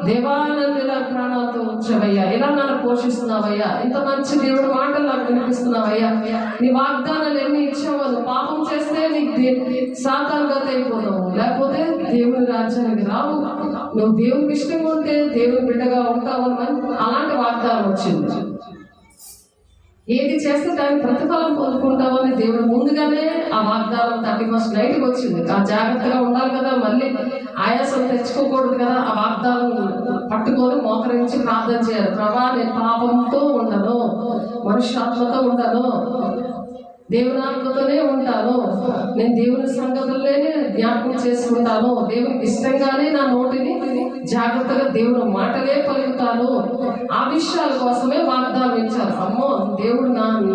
దేవా నన్ను ఇలా ప్రాణాలతో ఉంచవయ్యా, ఇలా నన్ను పోషిస్తున్నావయ్యా, ఇంత మంచి దేవుడు మాటలు నాకు వినిపిస్తున్నావయ్యా, నీ వాగ్దానాలు ఎన్ని ఇచ్చావో, నువ్వు పాపం చేస్తే నీకు సాతానుగత అయిపోతావు, లేకపోతే దేవుని రాజ్యానికి రావు, నువ్వు దేవునికి ఇష్టంగా ఉంటే దేవుని బిడ్డగా ఉంటావు అని అలాంటి వాగ్దానం వచ్చింది. ఏది చేస్తే దానికి ప్రతిఫలం పొందుకుంటామని దేవుడు ముందుగానే ఆ వాగ్దానం 31st నైట్కి వచ్చింది. ఆ జాగ్రత్తగా ఉండాలి కదా, మళ్ళీ ఆయాసం తెచ్చుకోకూడదు కదా. ఆ వాగ్దానం పట్టుకొని మోకరించి ప్రార్థన చేయాలి. ప్రభా నేను పాపంతో ఉండను, మనుష్యాత్మతో ఉండను, దేవునాత్మతోనే ఉంటాను, నేను దేవుని సంగతుల్లోనే జ్ఞాపకం చేసుకుంటాను, దేవునికి ఇష్టంగానే నా నోటిని జాగ్రత్తగా దేవుని మాటలే పలుకుతాను. ఆ విషయాల కోసమే వాగ్దానం ఇచ్చారు. అమ్మో దేవుడు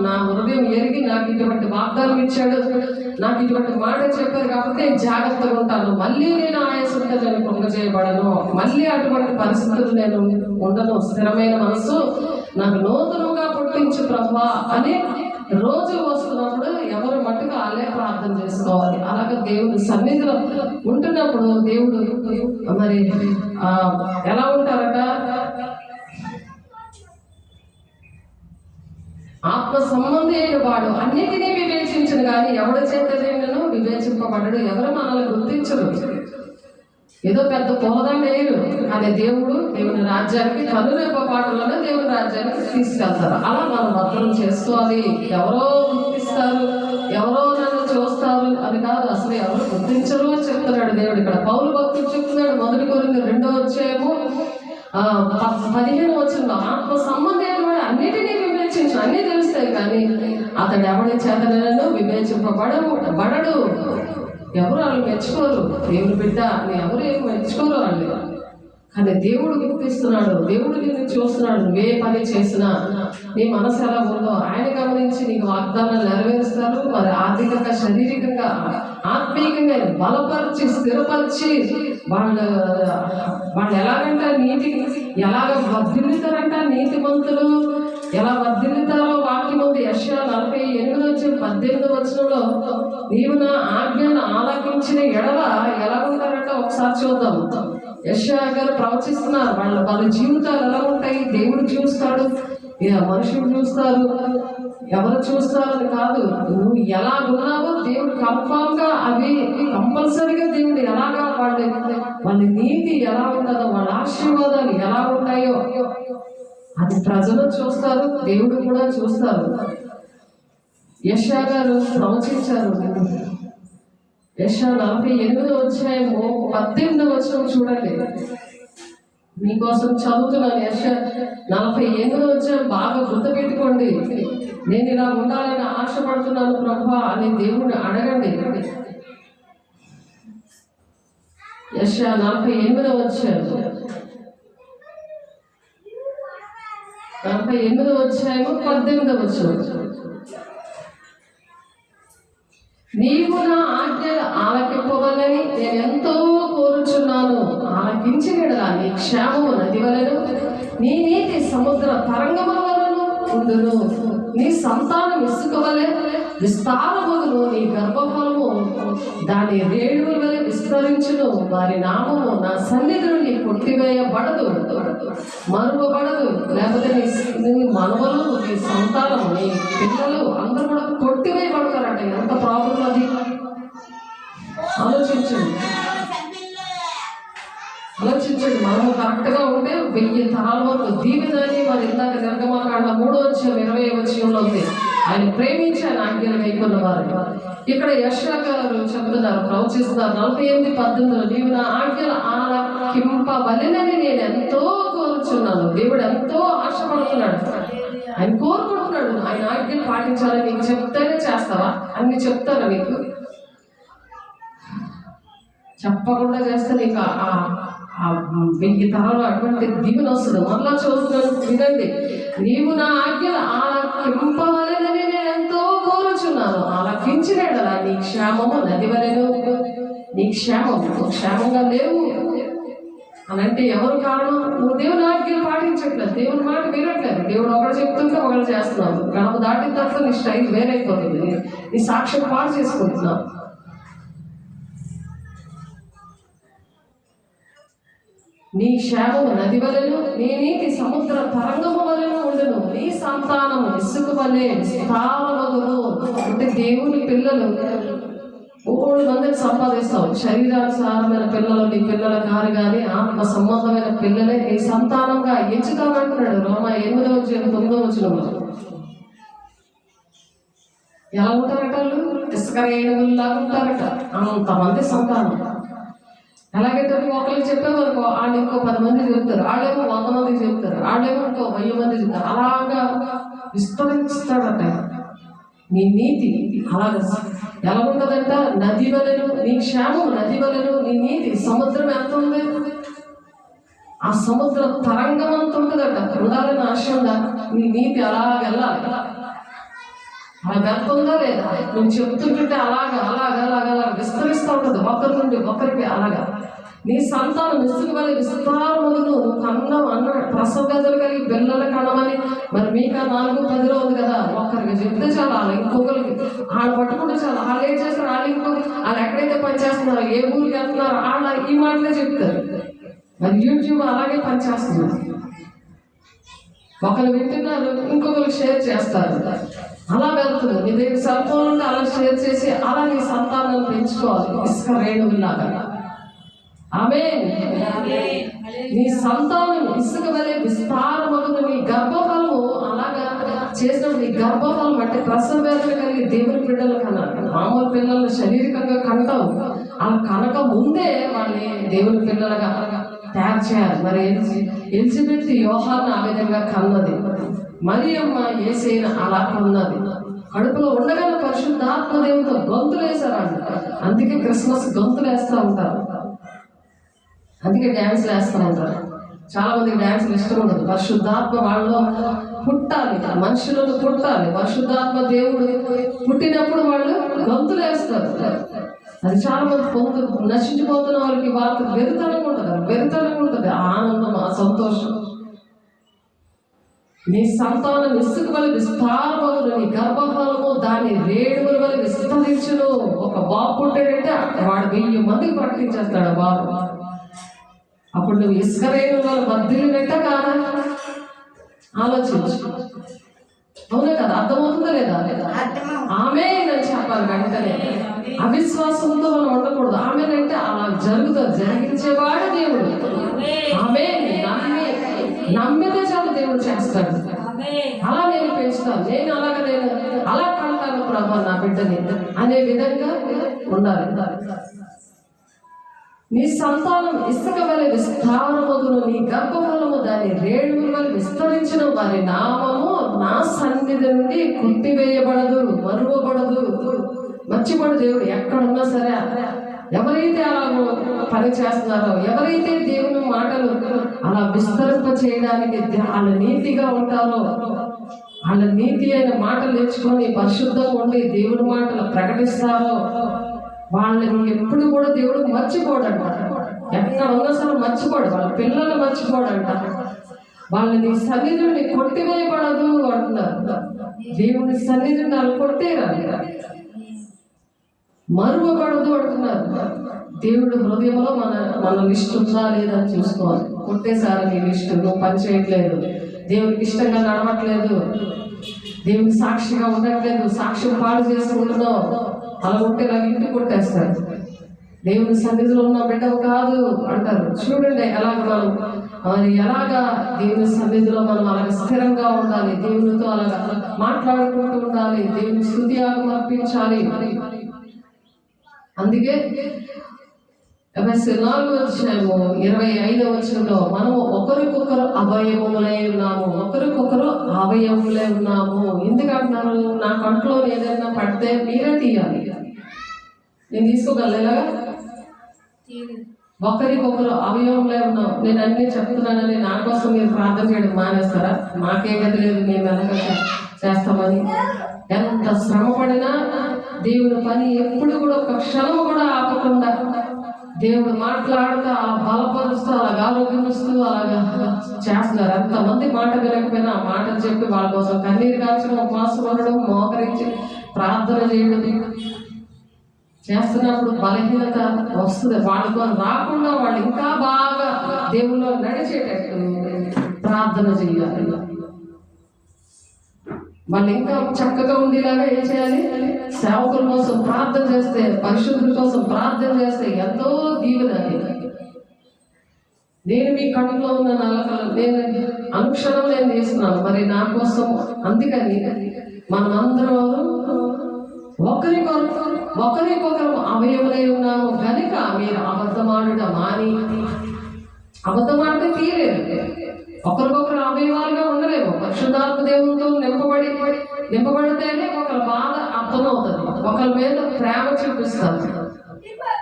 నా హృదయం ఎరిగి నాకు ఇటువంటి వాగ్దానం ఇచ్చాడు, నాకు ఇటువంటి మాట చెప్పారు కాబట్టి నేను జాగ్రత్తగా ఉంటాను, మళ్ళీ నేను ఆయాసంతో నేను పొంగజేయబడను, మళ్ళీ అటువంటి పరిస్థితులు నేను ఉండను, స్థిరమైన మనసు నాకు నూతనంగా పుట్టించు ప్రభా అని రోజు వస్తున్నప్పుడు ఎవరు మట్టుకు వాళ్ళే ప్రార్థన చేసుకోవాలి. అలాగే దేవుడు సన్నిధిలో ఉంటున్నప్పుడు దేవుడు మరి ఎలా ఉంటారట, ఆత్మ సంబంధి అయిన వాడు అన్నిటినీ వివేచించను కానీ ఎవరి చేత వివేచింపబడడు. ఎవరు మనల్ని గుర్తించరు, ఏదో పెద్ద పోదండ వేయరు, అనే దేవుడు దేవుని రాజ్యానికి కనురెప్పపాటులోనే దేవుని రాజ్యానికి తీసుకెళ్తారు. అలా మనం భద్రం చేసుకోవాలి. ఎవరో గుర్తిస్తారు, ఎవరో నన్ను చూస్తారు అని కాదు, అసలు ఎవరు గుర్తించరు అని చెప్తున్నాడు దేవుడు. ఇక్కడ పౌలు భక్తుడు చెప్తున్నాడు, 1 కొరింథీ 2వ అధ్యాయము 15వ వచనంలో ఆత్మ సంబంధమైన వాడు అన్నిటినీ వివేచించు, అన్నీ తెలుస్తాయి కానీ అతడు ఎవరి చేతనైనా వివేచింపబడడు. ఎవరు వాళ్ళు మెచ్చుకోరు, దేవుని బిడ్డ అని ఎవరు ఏం మెచ్చుకోరు వాళ్ళు. కానీ దేవుడు గుర్తిస్తున్నాడు, దేవుడు నిన్ను చూస్తున్నాడు. నువ్వే పని చేసినా నీ మనసు ఎలా ఉందో ఆయన గమనించి నీకు వాగ్దానాలు నెరవేరుస్తారు. మరి ఆర్థికంగా, శారీరకంగా, ఆత్మీయంగా బలపరిచి స్థిరపరిచి వాళ్ళు ఎలాగంట ఎలాగ వర్ధిల్లుతారంట. నీతిమంతులు ఎలా వర్ధిల్లుతారో వాక్యం ఉంది. యెషయా 48:18 వచనంలో నీవు నా ఆజ్ఞను ఆలకించిన ఎడల ఎలా ఉంటారంట ఒకసారి చూద్దాం. యెషయా గారు ప్రవచిస్తున్నారు. వాళ్ళ జీవితాలు ఎలా ఉంటాయి, దేవుడు చూస్తాడు, మనుషులు చూస్తారు, ఎవరు చూస్తారు అని కాదు, నువ్వు ఎలా ఉన్నావో దేవుడు కన్ఫామ్ గా అవి కంపల్సరీగా దేవుడు ఎలాగా వాళ్ళ నీతి ఎలా ఉంటుందో, వాళ్ళ ఆశీర్వాదాలు ఎలా ఉంటాయో అది ప్రజలు చూస్తారు, దేవుడు కూడా చూస్తారు. యెషయా గారు ప్రవచించారు. యెషయా 48వ అధ్యాయము 18వ వచనం చూడండి, మీకోసం చదువుతున్నాను. యెషయా 48వ అధ్యాయం బాగా గుర్తుపెట్టుకోండి. నేను ఇలా ఉండాలని ఆశపడుతున్నాను ప్రభా అని దేవుడిని అడగండి. యెషయా 48వ అధ్యాయం 18వ వచనం. నీవు నా ఆజ్ఞలు ఆలకింపవలని నేనెంతో కోరుచున్నాను. ఆలకించిన యెడల నీ క్షేమము నది వలెను, నీ నీతి సముద్ర తరంగముల వలెను ఉండును. నీ సంతానం ఇసుక వలె విస్తారమగును, నీ గర్భఫలము దాని రేణువుల వలె విస్తరించును. వారి నామము నా సన్నిధి నుండి కొట్టివేయబడదు, మరువబడదు. లేకపోతే నీ మనవలు, నీ సంతానం, నీ పిల్లలు అందరూ కూడా కొట్టివేయబడతారట. ఎంత ప్రాబ్లం అది ఆలోచించండి. మనము కరెక్ట్గా ఉంటే 1000 తరాల వరకు దీవిదని మరి ఇందాక నిర్గమకాండ 3వ అధ్యాయం 20వ వచనంలో ఉంది. ఆయన ప్రేమించి ఆయన ఆజ్ఞలు కైకొన్న వారు. ఇక్కడ యెషయా గారు చెప్తున్నారు, ప్రవచిస్తున్నారు 48:18, నీవు నా ఆజ్ఞలు ఆలకింపవలెనని నేను ఎంతో కోరుచున్నాను. దేవుడు ఎంతో ఆశపడుతున్నాడు, ఆయన కోరుకుంటున్నాడు. ఆయన ఆజ్ఞలు పాటించాలని నీకు చెప్తేనే చేస్తావా? అన్ని చెప్తారా నీకు? చెప్పకుండా చేస్తే నీకు 1000 తరాలు అటువంటి దీవెన వస్తుంది. మళ్ళా చదువుతున్నాను, వినండి. నీవు నా ఆజ్ఞలు ఆలకింపవలెనని నేను ఎంతో కోరుచున్నాను. ఆలకించిన యెడల నీ క్షేమము నది వలెను. నీ క్షేమంగా లేవు అని అంటే ఎవరు కారణం? నువ్వు దేవుని ఆజ్ఞలు పాటించట్లేదు, దేవుని మాట వినట్లేదు. దేవుడు ఒకరు చెప్తుంటే ఒకరు చేస్తున్నావు. గడప దాటిన తర్వాత నీ స్టైల్ వేరైపోతుంది, నీ సాక్ష్యం పాడు చేసుకుంటున్నావు. నీ క్షేమము నది వలెను, నీ నీతి సముద్ర తరంగము వలెను ఉండును. నీ సంతానము ఇసుక వలె విస్తారమగును. అంటే దేవుని పిల్లలు 3 మందిని సంపాదిస్తావు. శరీరానుసారమైన పిల్లలు నీ పిల్లల కారు కానీ ఆత్మ సంబంధమైన పిల్లలే నీ సంతానంగా ఎంచుతానంటున్నాడు. రోమా 8:9 వచనంలో. ఎలా ఉంటారట? వాళ్ళు ఇసుక రేణువుల్లాగా ఉంటారట. అంతమంది సంతానం. ఎలాగైతే ఒకరికి చెప్పేవారు వాళ్ళు ఇంకో 10 మంది చెప్తారు, వాళ్ళేమో 100 మందికి చెప్తారు, వాళ్ళేమో ఇంకో 1000 మంది చెప్తారు. అలాగా విస్తరిస్తాడట. నీ నీతి అలాగ ఎలా ఉంటుందంట? నది వలెను, నీ క్షేమం నది వలెను, నీ నీతి సముద్రం ఎంత ఉంది? ఆ సముద్ర తరంగం అంత ఉంటుందట. ఉండాలని ఆశ ఉందా? నీ నీతి అలాగ వెళ్ళాలి. అలా వెళ్తుందా లేదా? నువ్వు చెప్తుంటుంటే అలాగా విస్తరిస్తూ ఉంటుంది, ఒకరి నుండి ఒకరికి. అలాగా నీ సంతానం ఇసుక వలె విస్తారమును. నువ్వు కన్నం అన్న ప్రసవ గదులు కలిగి పిల్లల కనమని మరి మీకా 4:10 ఉంది కదా. ఒక్కరికి చెప్తే చాలా, అలా ఇంకొకరికి వాళ్ళు పట్టుకుంటే చాలా. వాళ్ళు ఏం చేస్తారు? వాళ్ళు ఎక్కడైతే పనిచేస్తున్నారో, ఏ ఊరికి వెళ్తున్నారో వాళ్ళు ఈ మాటలే చెప్తారు. మరి యూట్యూబ్ అలాగే పనిచేస్తున్నారు. ఒకరు వింటున్నారు, ఇంకొకరికి షేర్ చేస్తారు. అలా వెళ్తుంది. నీ దగ్గర సెల్ ఫోన్ ఉంటే అలా షేర్ చేసి అలా నీ సంతానాన్ని పెంచుకోవాలి ఇసుక రేణువులాగా. ఆమేన్. నీ సంతానం ఇసుక వలె విస్తారమగును. నీ గర్భఫలము అలాగా చేసినప్పుడు నీ గర్భఫలం అంటే ప్రసవ వేదన కలిగి దేవుని బిడ్డలు కన్నారు. మామూలు పిల్లలు శారీరకంగా కంటావు. అలా కనక ముందే వాళ్ళని దేవుని పిల్లలుగా తయారు చేయాలి. మరి ఎలిజబెత్ యోహాను ఆ విధంగా కన్నది. మరియమ్మ యేసయ్యను అలా కన్నది. కడుపులో ఉండగానే పరిశుద్ధాత్మ దేవునితో గొంతులు వేశారంట. అందుకే క్రిస్మస్ గొంతులు వేస్తూ ఉంటారు, అందుకే డ్యాన్స్లు వేస్తూ ఉంటారు. చాలా మందికి డ్యాన్స్లు ఇష్టం ఉండదు. పరిశుద్ధాత్మ వాళ్ళలో పుట్టాలి, మనుషులను పుట్టాలి. పరిశుద్ధాత్మ దేవుడు పుట్టినప్పుడు వాళ్ళు గొంతులు వేస్తారు. అది చాలా మంది నశించిపోతున్న వాళ్ళకి వాళ్ళకి వెరితనంగా ఉంటుంది ఆనందం, ఆ సంతోషం. నీ సంతానం ఇసుక వలె విస్తారమగును, నీ గర్భఫలము దాని రేణువుల వలె విస్తరించును. ఒక బాబు పుట్టాడంటే వాడు 1000 మందికి ప్రకటించేస్తాడు బాబు. అప్పుడు నువ్వు ఇసుక రేణువుల వల్ల వర్ధిల్లినట్ట కాదా? ఆలోచించు. అవునే కదా? అర్థమవుతుందా లేదా? ఆమేన్ అని చెప్పాలి వెంటనే. అవిశ్వాసంతో మనం ఉండకూడదు. ఆమేన్ అంటే అలా జరుగుతుంది, జరిగించేవాడు దేవుడు. ఆమేన్. నమ్మితే చాలు దేవుడు చేస్తాడు. అలా నేను పెంచుతాను, నేను అలా కంటాను ప్రభు నా బిడ్డని అనే విధంగా ఉండాలి. నీ సంతానం ఇసుక వలె విస్తారమగును, నీ గర్భఫలము దాని రేణువుల వలె విస్తరించిన. వారి నామము నా సన్నిధి నుండి కొట్టివేయబడదు, మరువబడదు. మర్చిపోడు దేవుడు ఎక్కడున్నా సరే. ఎవరైతే అలా పని చేస్తున్నారో, ఎవరైతే దేవుని మాటలు అలా విస్తరింప చేయడానికి వాళ్ళ నీతిగా ఉంటారో, వాళ్ళ నీతి అయిన మాటలు నేర్చుకొని పరిశుద్ధంగా ఉండి దేవుని మాటలు ప్రకటిస్తారో, వాళ్ళని ఎప్పుడు కూడా దేవుడు మర్చిపోడంట. ఎక్కడ ఉన్నా సరే మర్చిపోడు. వాళ్ళ పిల్లలు మర్చిపోడంట. వాళ్ళని సన్నిధిని కొట్టివేయబడదు అంటున్నారు. దేవుని సన్నిధిని వాళ్ళు కొట్టేరాలి, మరువబడదు అంటున్నారు. దేవుడు హృదయంలో మన లిస్ట్ ఉందా లేదా చూసుకోవాలి. కొట్టేసారి నీ లిస్టు, నువ్వు పని చేయట్లేదు, దేవునికి ఇష్టంగా నడవట్లేదు, దేవుని సాక్షిగా ఉండట్లేదు, సాక్ష్యం పాడు చేసుకుంటున్నావు, అలా ఉంటే నాకు ఇంటికి కొట్టేస్తారు, దేవుని సన్నిధిలో ఉన్న బిడ్డవు కాదు అంటారు. చూడండి ఎలాగా దేవుని సన్నిధిలో మనం అలాగ స్థిరంగా ఉండాలి, దేవునితో అలాగా మాట్లాడుకుంటూ ఉండాలి, దేవుని స్తుతియాగం అర్పించాలి. అందుకే ఎఫెసీయులు 4:25 మనము ఒకరికొకరు అవయవములై ఉన్నాము, ఒకరికొకరు అవయవములై ఉన్నాము. ఎందుకంటున్నారు? నా కంట్లో ఏదైనా పడితే మీరే తీయాలి, నేను తీసుకోగలలేగా? ఒకరికొకరు అవయవంలో ఉన్నాం. నేను అన్నీ చెప్తున్నానని నా కోసం మీరు ప్రార్థన చేయడం మానేస్తారా? మాకే గది లేదు, మేము ఎలాగ చేస్తామని. ఎంత శ్రమ పడినా దేవుని పని ఎప్పుడు కూడా ఒక క్షణం కూడా ఆపకుండా దేవుడు మాట్లాడుతూ అలా బలపరుస్తూ అలాగ ఆరోగ్యమిస్తూ అలాగా చేస్తున్నారు. ఎంతమంది మాట వినకపోయినా ఆ మాటలు చెప్పి వాళ్ళ కోసం కన్నీరు కాల్చడం, ఉపవాసం ఉండడం, మోకరించి ప్రార్థన చేయడం చేస్తున్నప్పుడు బలహీనత వస్తుంది. వాళ్ళతో రాకుండా వాళ్ళు ఇంకా బాగా దేవుల్లో నడిచేటట్టు ప్రార్థన చేయాలి. వాళ్ళు ఇంకా చక్కగా ఉండేలాగా ఏం చేయాలి? సేవకుల కోసం ప్రార్థన చేస్తే, పరిశుద్ధుల కోసం ప్రార్థన చేస్తే ఎంతో దీవెన. నేను మీ కంట్లో ఉన్న నలకలు నేను అనుక్షణం నేను చేస్తున్నాను మరి నా కోసం. అందుకని మనమందరం ఒకరికొకరు అవయవులై ఉన్నాము కనుక మీరు అబద్ధమాడుట మాని. అబద్ధమాడితే తీరేరు, ఒకరికొకరు అవయవాలుగా ఉండలేము. పరిశుద్ధాత్మ దేవునితో నింపబడితేనే ఒకరి బాధ అర్థమవుతుంది, ఒకరి మీద ప్రేమ చూపిస్తారు,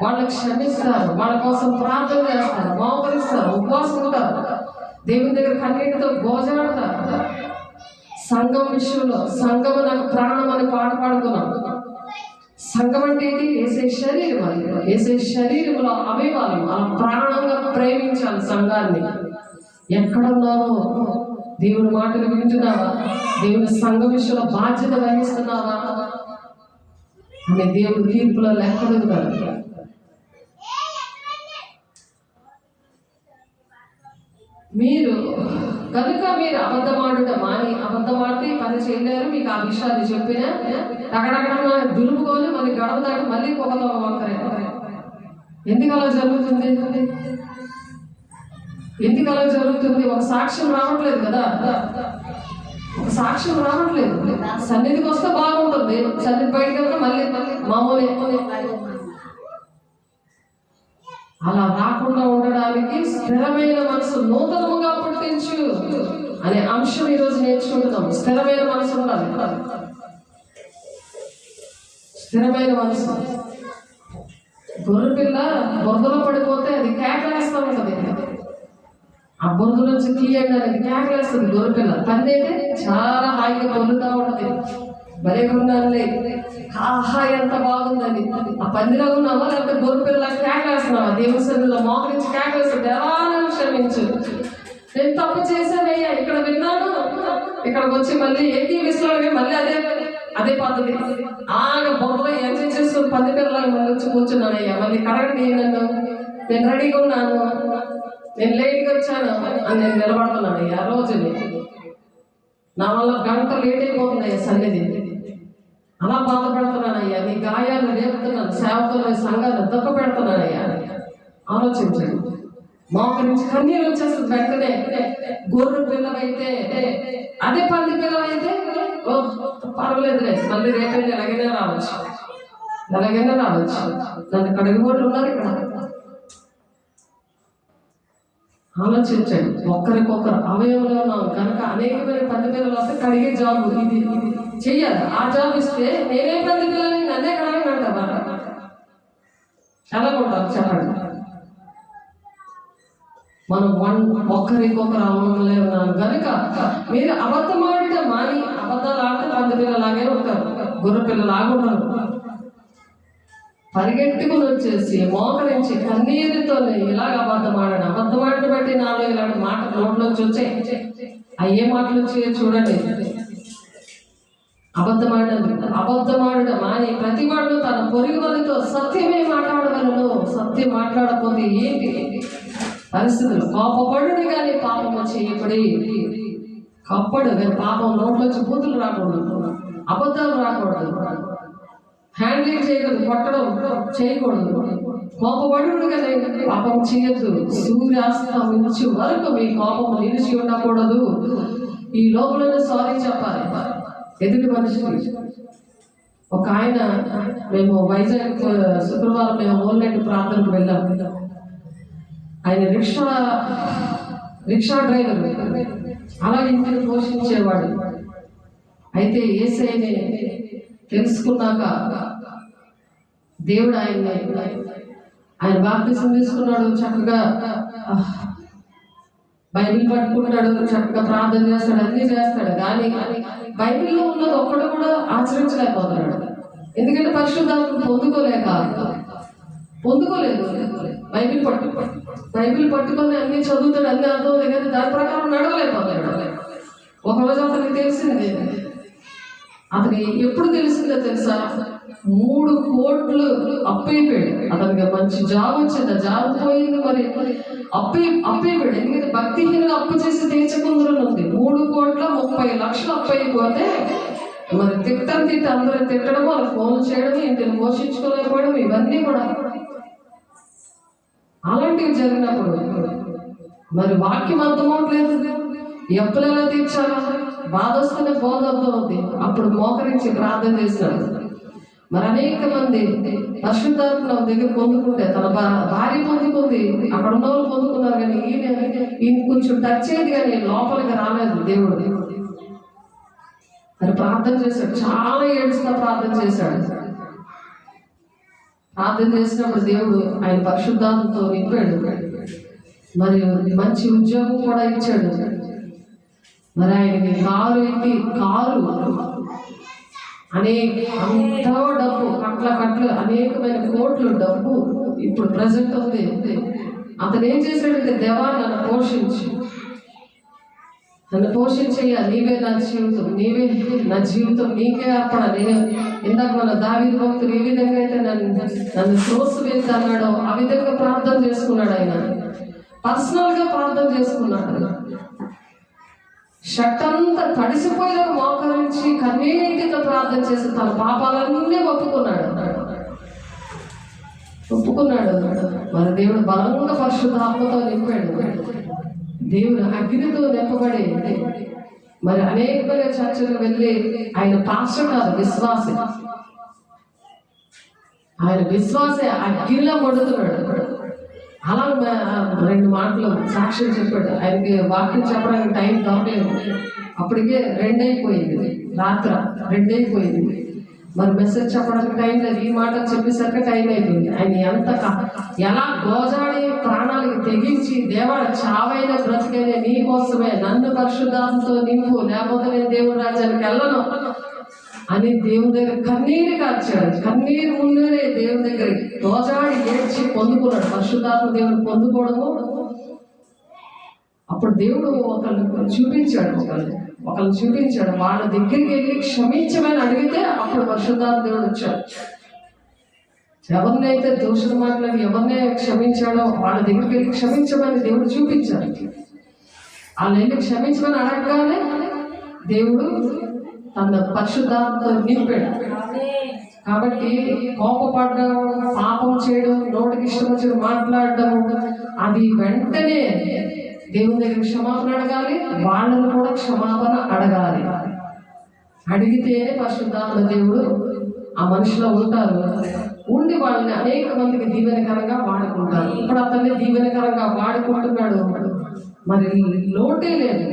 వాళ్ళకి క్షమిస్తారు, వాళ్ళ కోసం ప్రార్థన చేస్తారు, మోకరిస్తారు, ఉపవాసం ఉంటారు, దేవుని దగ్గర కన్నీటితో గోజాడతారు. సంఘం విషయంలో సంఘము నాకు ప్రాణం అని పాట పాడుకున్నాం. సంఘం అంటే ఏంటి? ఏసే శరీరం. అది ఏసే శరీరంలో అవయవాలు అలా ప్రాణంగా ప్రేమించాలి సంఘాన్ని. ఎక్కడున్నావో దేవుని మాటలు వింటున్నావా? దేవుని సంఘ విషయంలో బాధ్యత వహిస్తున్నావా? ఆమె దేవుడి తీర్పులో లెక్కలేదు కదా. మీరు కనుక మీరు అబద్ధమాడుట మాని. అబద్ధమాడితే పని చేయలేరు. మీకు ఆ విషయాలు చెప్పినా అక్కడక్కడ దులుపుకొని మళ్ళీ గడవ దాటి మళ్ళీ పొగలో వంకరే. ఎందుకు అలా జరుగుతుంది? ఎందుకు అలా జరుగుతుంది? ఒక సాక్ష్యం రావట్లేదు కదా, ఒక సాక్ష్యం రావట్లేదు. సన్నిధికి వస్తే బాగుంటుంది, సన్నిధి బయటకు వెళ్తే మళ్ళీ మామూలు. అలా రాకుండా ఉండడానికి స్థిరమైన మనసు నూతనముగా పుట్టించు అనే అంశం ఈరోజు నేర్చుకుంటున్నాం. స్థిరమైన మనసు ఉండాలి. స్థిరమైన మనసు. గొర్రెపిల్ల బొరదలో పడిపోతే అది కేకలేస్తూ ఉంటుంది. ఆ బొరద నుంచి తీయండి అనేది కేకలేస్తుంది గొర్రెపిల్ల. పంది అయితే చాలా హాయిగా పొందుతూ ఉంటుంది. భలే ఉన్నానులే, ఆహా ఎంత బాగుందని. ఆ పందిలో ఉన్నావా లేకపోతే గొర్రెపిల్ల కేకలేస్తున్నావా? దేవుని సన్నిధిలో మోకరించి కేకలేస్తుంది, ఎలా క్షమించు, నేను తప్పు చేశానయ్యా, ఇక్కడ విన్నాను, ఇక్కడికి వచ్చి మళ్ళీ విసులాగే మళ్ళీ అదే పద్ధతి ఆగా బొమ్మలో ఎంజాయ్ చేసుకుని పంది పిల్లలాగా మళ్ళీ వచ్చి కూర్చున్నానయ్యా, మళ్ళీ కడగండి నన్ను, నేను రెడీగా ఉన్నాను, నేను లేట్గా వచ్చాను అని నేను నిలబడుతున్నానయ్యా. రోజుని నా వల్ల గంట లేట్ అయిపోతుందయ్యా సన్నిధి, అలా బాధపడుతున్నానయ్యా, నీ గాయాలు రేపుతున్నాను, సేవకుల సంఘాలు దుఃఖ పెడుతున్నానయ్యా. ఆలోచించండి. మోకరించి కన్నీరు వచ్చేస్తుంది వెంటనే. గొర్రె పిల్లవైతే అదే పంది పిల్లవైతే పర్వాలేదులే, మళ్ళీ రేపైనా ఎలాగైనా రావచ్చు, నన్ను కడుగుబోట్లు ఉన్నారు ఇక్కడ. ఆలోచించండి. ఒకరికొకరు అవయవంలో ఉన్నాం కనుక అనేకమైన పంది పిల్లలు వస్తే కడిగే జాబ్ ఇది చెయ్యాలి. ఆ జాబ్ ఇస్తే నేనే పంది పిల్లలని నన్నే కడగని అంటారా? ఎలా ఉంటారు చెప్పండి? మనం ఒక్కరికొకరు అవ్వలేము కనుక మీరు అబద్ధమాడిట మాని, అబద్ధాలు ఆడితే పంది పిల్లలాగే ఉంటారు, గుర్ర పిల్లలాగా ఉంటారు. పరిగెట్టుకుని వచ్చేసి మోకరించి కన్నీరుతో ఇలాగ అబద్ధమాడని బట్టి నాలో ఇలాంటి మాట నోట్లోంచి వచ్చాయి. అయ్యే మాటలు వచ్చాయో చూడండి. అబద్ధమాడట మాని ప్రతి వాడు తన పొరుగు వారితో సత్యమే మాట్లాడగలను. సత్యం మాట్లాడకపోతే ఏంటి పరిస్థితులు? కోపపడు కానీ పాపము చేయబడి కప్పడు కానీ పాపం నోట్లోంచి బూతులు రాకూడదు, అబద్ధాలు రాకూడదు, హ్యాండ్లింగ్ చేయకూడదు, కొట్టడం చేయకూడదు. కోపపడు కానీ పాపం చేయొద్దు. సూర్యాస్తమించు వరకు మీ కోపం నిలిచి ఉండకూడదు. ఈ లోపలనే సారీ చెప్పాలి ఎదుటి మనిషికి. ఒక ఆయన, మేము వైజాగ్ శుక్రవారం మేము ఓన్లైన్ ప్రార్థనకు వెళ్ళాం. ఆయన రిక్షా డ్రైవర్, అలా ఇంటిని పోషించేవాడు. అయితే యేసయ్యని తెలుసుకున్నాక దేవుడు ఆయన బాప్తిసం తీసుకున్నాడు. చక్కగా బైబిల్ పట్టుకుంటాడు, చక్కగా ప్రార్థన చేస్తాడు, అన్నీ చేస్తాడు. కానీ బైబిల్లో ఉన్నది ఒక్కడు కూడా ఆచరించలేకపోతున్నాడు. ఎందుకంటే పరిశుద్ధాత్మ పొందుకోలేదు. బైబిల్ పట్టుకొని అన్ని చదువుతాడు, అన్ని అర్థం కానీ దాని ప్రకారం నడవలేకపోతాడు. ఒకరోజు అతనికి తెలిసింది. అతనికి ఎప్పుడు తెలిసిందో తెలుసా? 3 కోట్లు అప్పైపోయాడు. అతనికి మంచి జాబ్ వచ్చింది, ఆ జాబ్ పోయింది. మరి అప్పైపోయాడు. ఎందుకంటే భక్తిహీనులు అప్పు చేసి తీర్చకుందరని ఉంది. 3,30,00,000 అప్పైపోతే మరి అందరూ తిట్టడం, వాళ్ళు ఫోన్ చేయడం, ఇంటిని పోషించుకోలేకపోవడం, ఇవన్నీ కూడా అలాంటివి జరిగినప్పుడు మరి వాక్యం అర్థమవట్లేదు. ఎప్పులు ఎలా తీర్చాలా? బాధ వస్తేనే బోధ అర్థమవుతుంది. అప్పుడు మోకరించి ప్రార్థన చేస్తాడు. మరి అనేక మంది పరిశుద్ధాత్మ దగ్గర పొందుకుంటే, తన భార్య పొందుకుంది, అక్కడ ఉన్న వాళ్ళు పొందుకున్నారు. కానీ ఈయన కొంచెం టచ్ అయ్యేది కానీ లోపలికి రాలేదు దేవుడు. మరి ప్రార్థన చేశాడు, చాలా ఏడుస్తా ప్రార్థన చేశాడు. ప్రార్థన చేసినప్పుడు దేవుడు ఆయన పరిశుద్ధాత్మతో నింపాడు. మరి మంచి ఉద్యోగం కూడా ఇచ్చాడు. మరి ఆయనకి కారు అంతా డబ్బు, కట్ల అనేకమైన కోట్లు డబ్బు ఇప్పుడు ప్రజెంట్ ఉంది. అతను ఏం చేశాడంటే, దేవా నన్ను పోషించయ్యా, నీవే నా జీవితం నీకే అర్పణ. నేను ఇందాక మన దావీదు భక్తులు ఏ విధంగా అయితే నన్ను త్రోసివేసి అన్నాడో ఆ విధంగా ప్రార్థన చేసుకున్నాడు. ఆయన పర్సనల్గా ప్రార్థన చేసుకున్నాడు. షర్ట్ అంతా తడిసిపోయిన మోకరించి కన్నీటితో ప్రార్థన చేసి తన పాపాలన్నీ ఒప్పుకున్నాడు. మరి దేవుడు బలంగా పరిశుద్ధాత్మతో నింపాడు. దేవుడు అగ్నితో నింపబడి మరి అనేకమైన చర్చలకు వెళ్ళి, ఆయన పాస్టర్ కాదు, ఆయన విశ్వాసే అగ్నిలో మండుతున్నాడు. అలా 2 మాటలు సాక్ష్యం చెప్పాడు. ఆయనకి వాక్యం చెప్పడానికి టైం దొరకలేదు. అప్పటికే 2 అయిపోయింది, రాత్రి 2 అయిపోయింది. మరి మెసేజ్ చెప్పడానికి టైం లేదు. ఈ మాట చెప్పేసరికి టైం అయిపోయింది. ఆయన ఎలా గోజాడి ప్రాణాలకు తెగించి, దేవాడు చావైన బ్రతికైన నీ కోసమే నన్ను పరిశుద్ధాత్మతో నింపు, లేకపోతే నేను దేవుడి రాజ్యానికి వెళ్ళను అని దేవుని దగ్గర కన్నీరు కార్చాడు. కన్నీరు ముందునే దేవుని దగ్గర గోజాడి ఏడ్చి పొందుకున్నాడు. పరిశుద్ధాత్మ దేవుని పొందుకోవడము. అప్పుడు దేవుడు ఒకళ్ళని చూపించాడు. వాళ్ళ దగ్గరికి వెళ్ళి క్షమించమని అడిగితే అప్పుడు పరిశుద్ధాత్మ దేవుడు వచ్చాడు. ఎవరినైతే దోషులు మాట్లాడి ఎవరినే క్షమించాడో వాళ్ళ దగ్గరికి వెళ్ళి క్షమించమని దేవుడు చూపించాడు. వాళ్ళు వెళ్ళి క్షమించమని అడగగానే దేవుడు తన పరిశుద్ధాత్మతో నింపాడు. కాబట్టి కోపపడడం, పాపం చేయడం, నోటికి ఇష్టం వచ్చి మాట్లాడడం, అది వెంటనే దేవుని దగ్గర క్షమాపణ అడగాలి. వాళ్ళను కూడా క్షమాపణ అడగాలి. అడిగితేనే పరిశుద్ధాత్మ దేవుడు ఆ మనిషిలో ఉంటారు. ఉండి వాళ్ళని అనేక మందికి దీవెనకరంగా వాడుకుంటారు. ఇప్పుడు అతన్ని దీవెనకరంగా వాడుకుంటున్నాడు. మరి లోటే లేదు.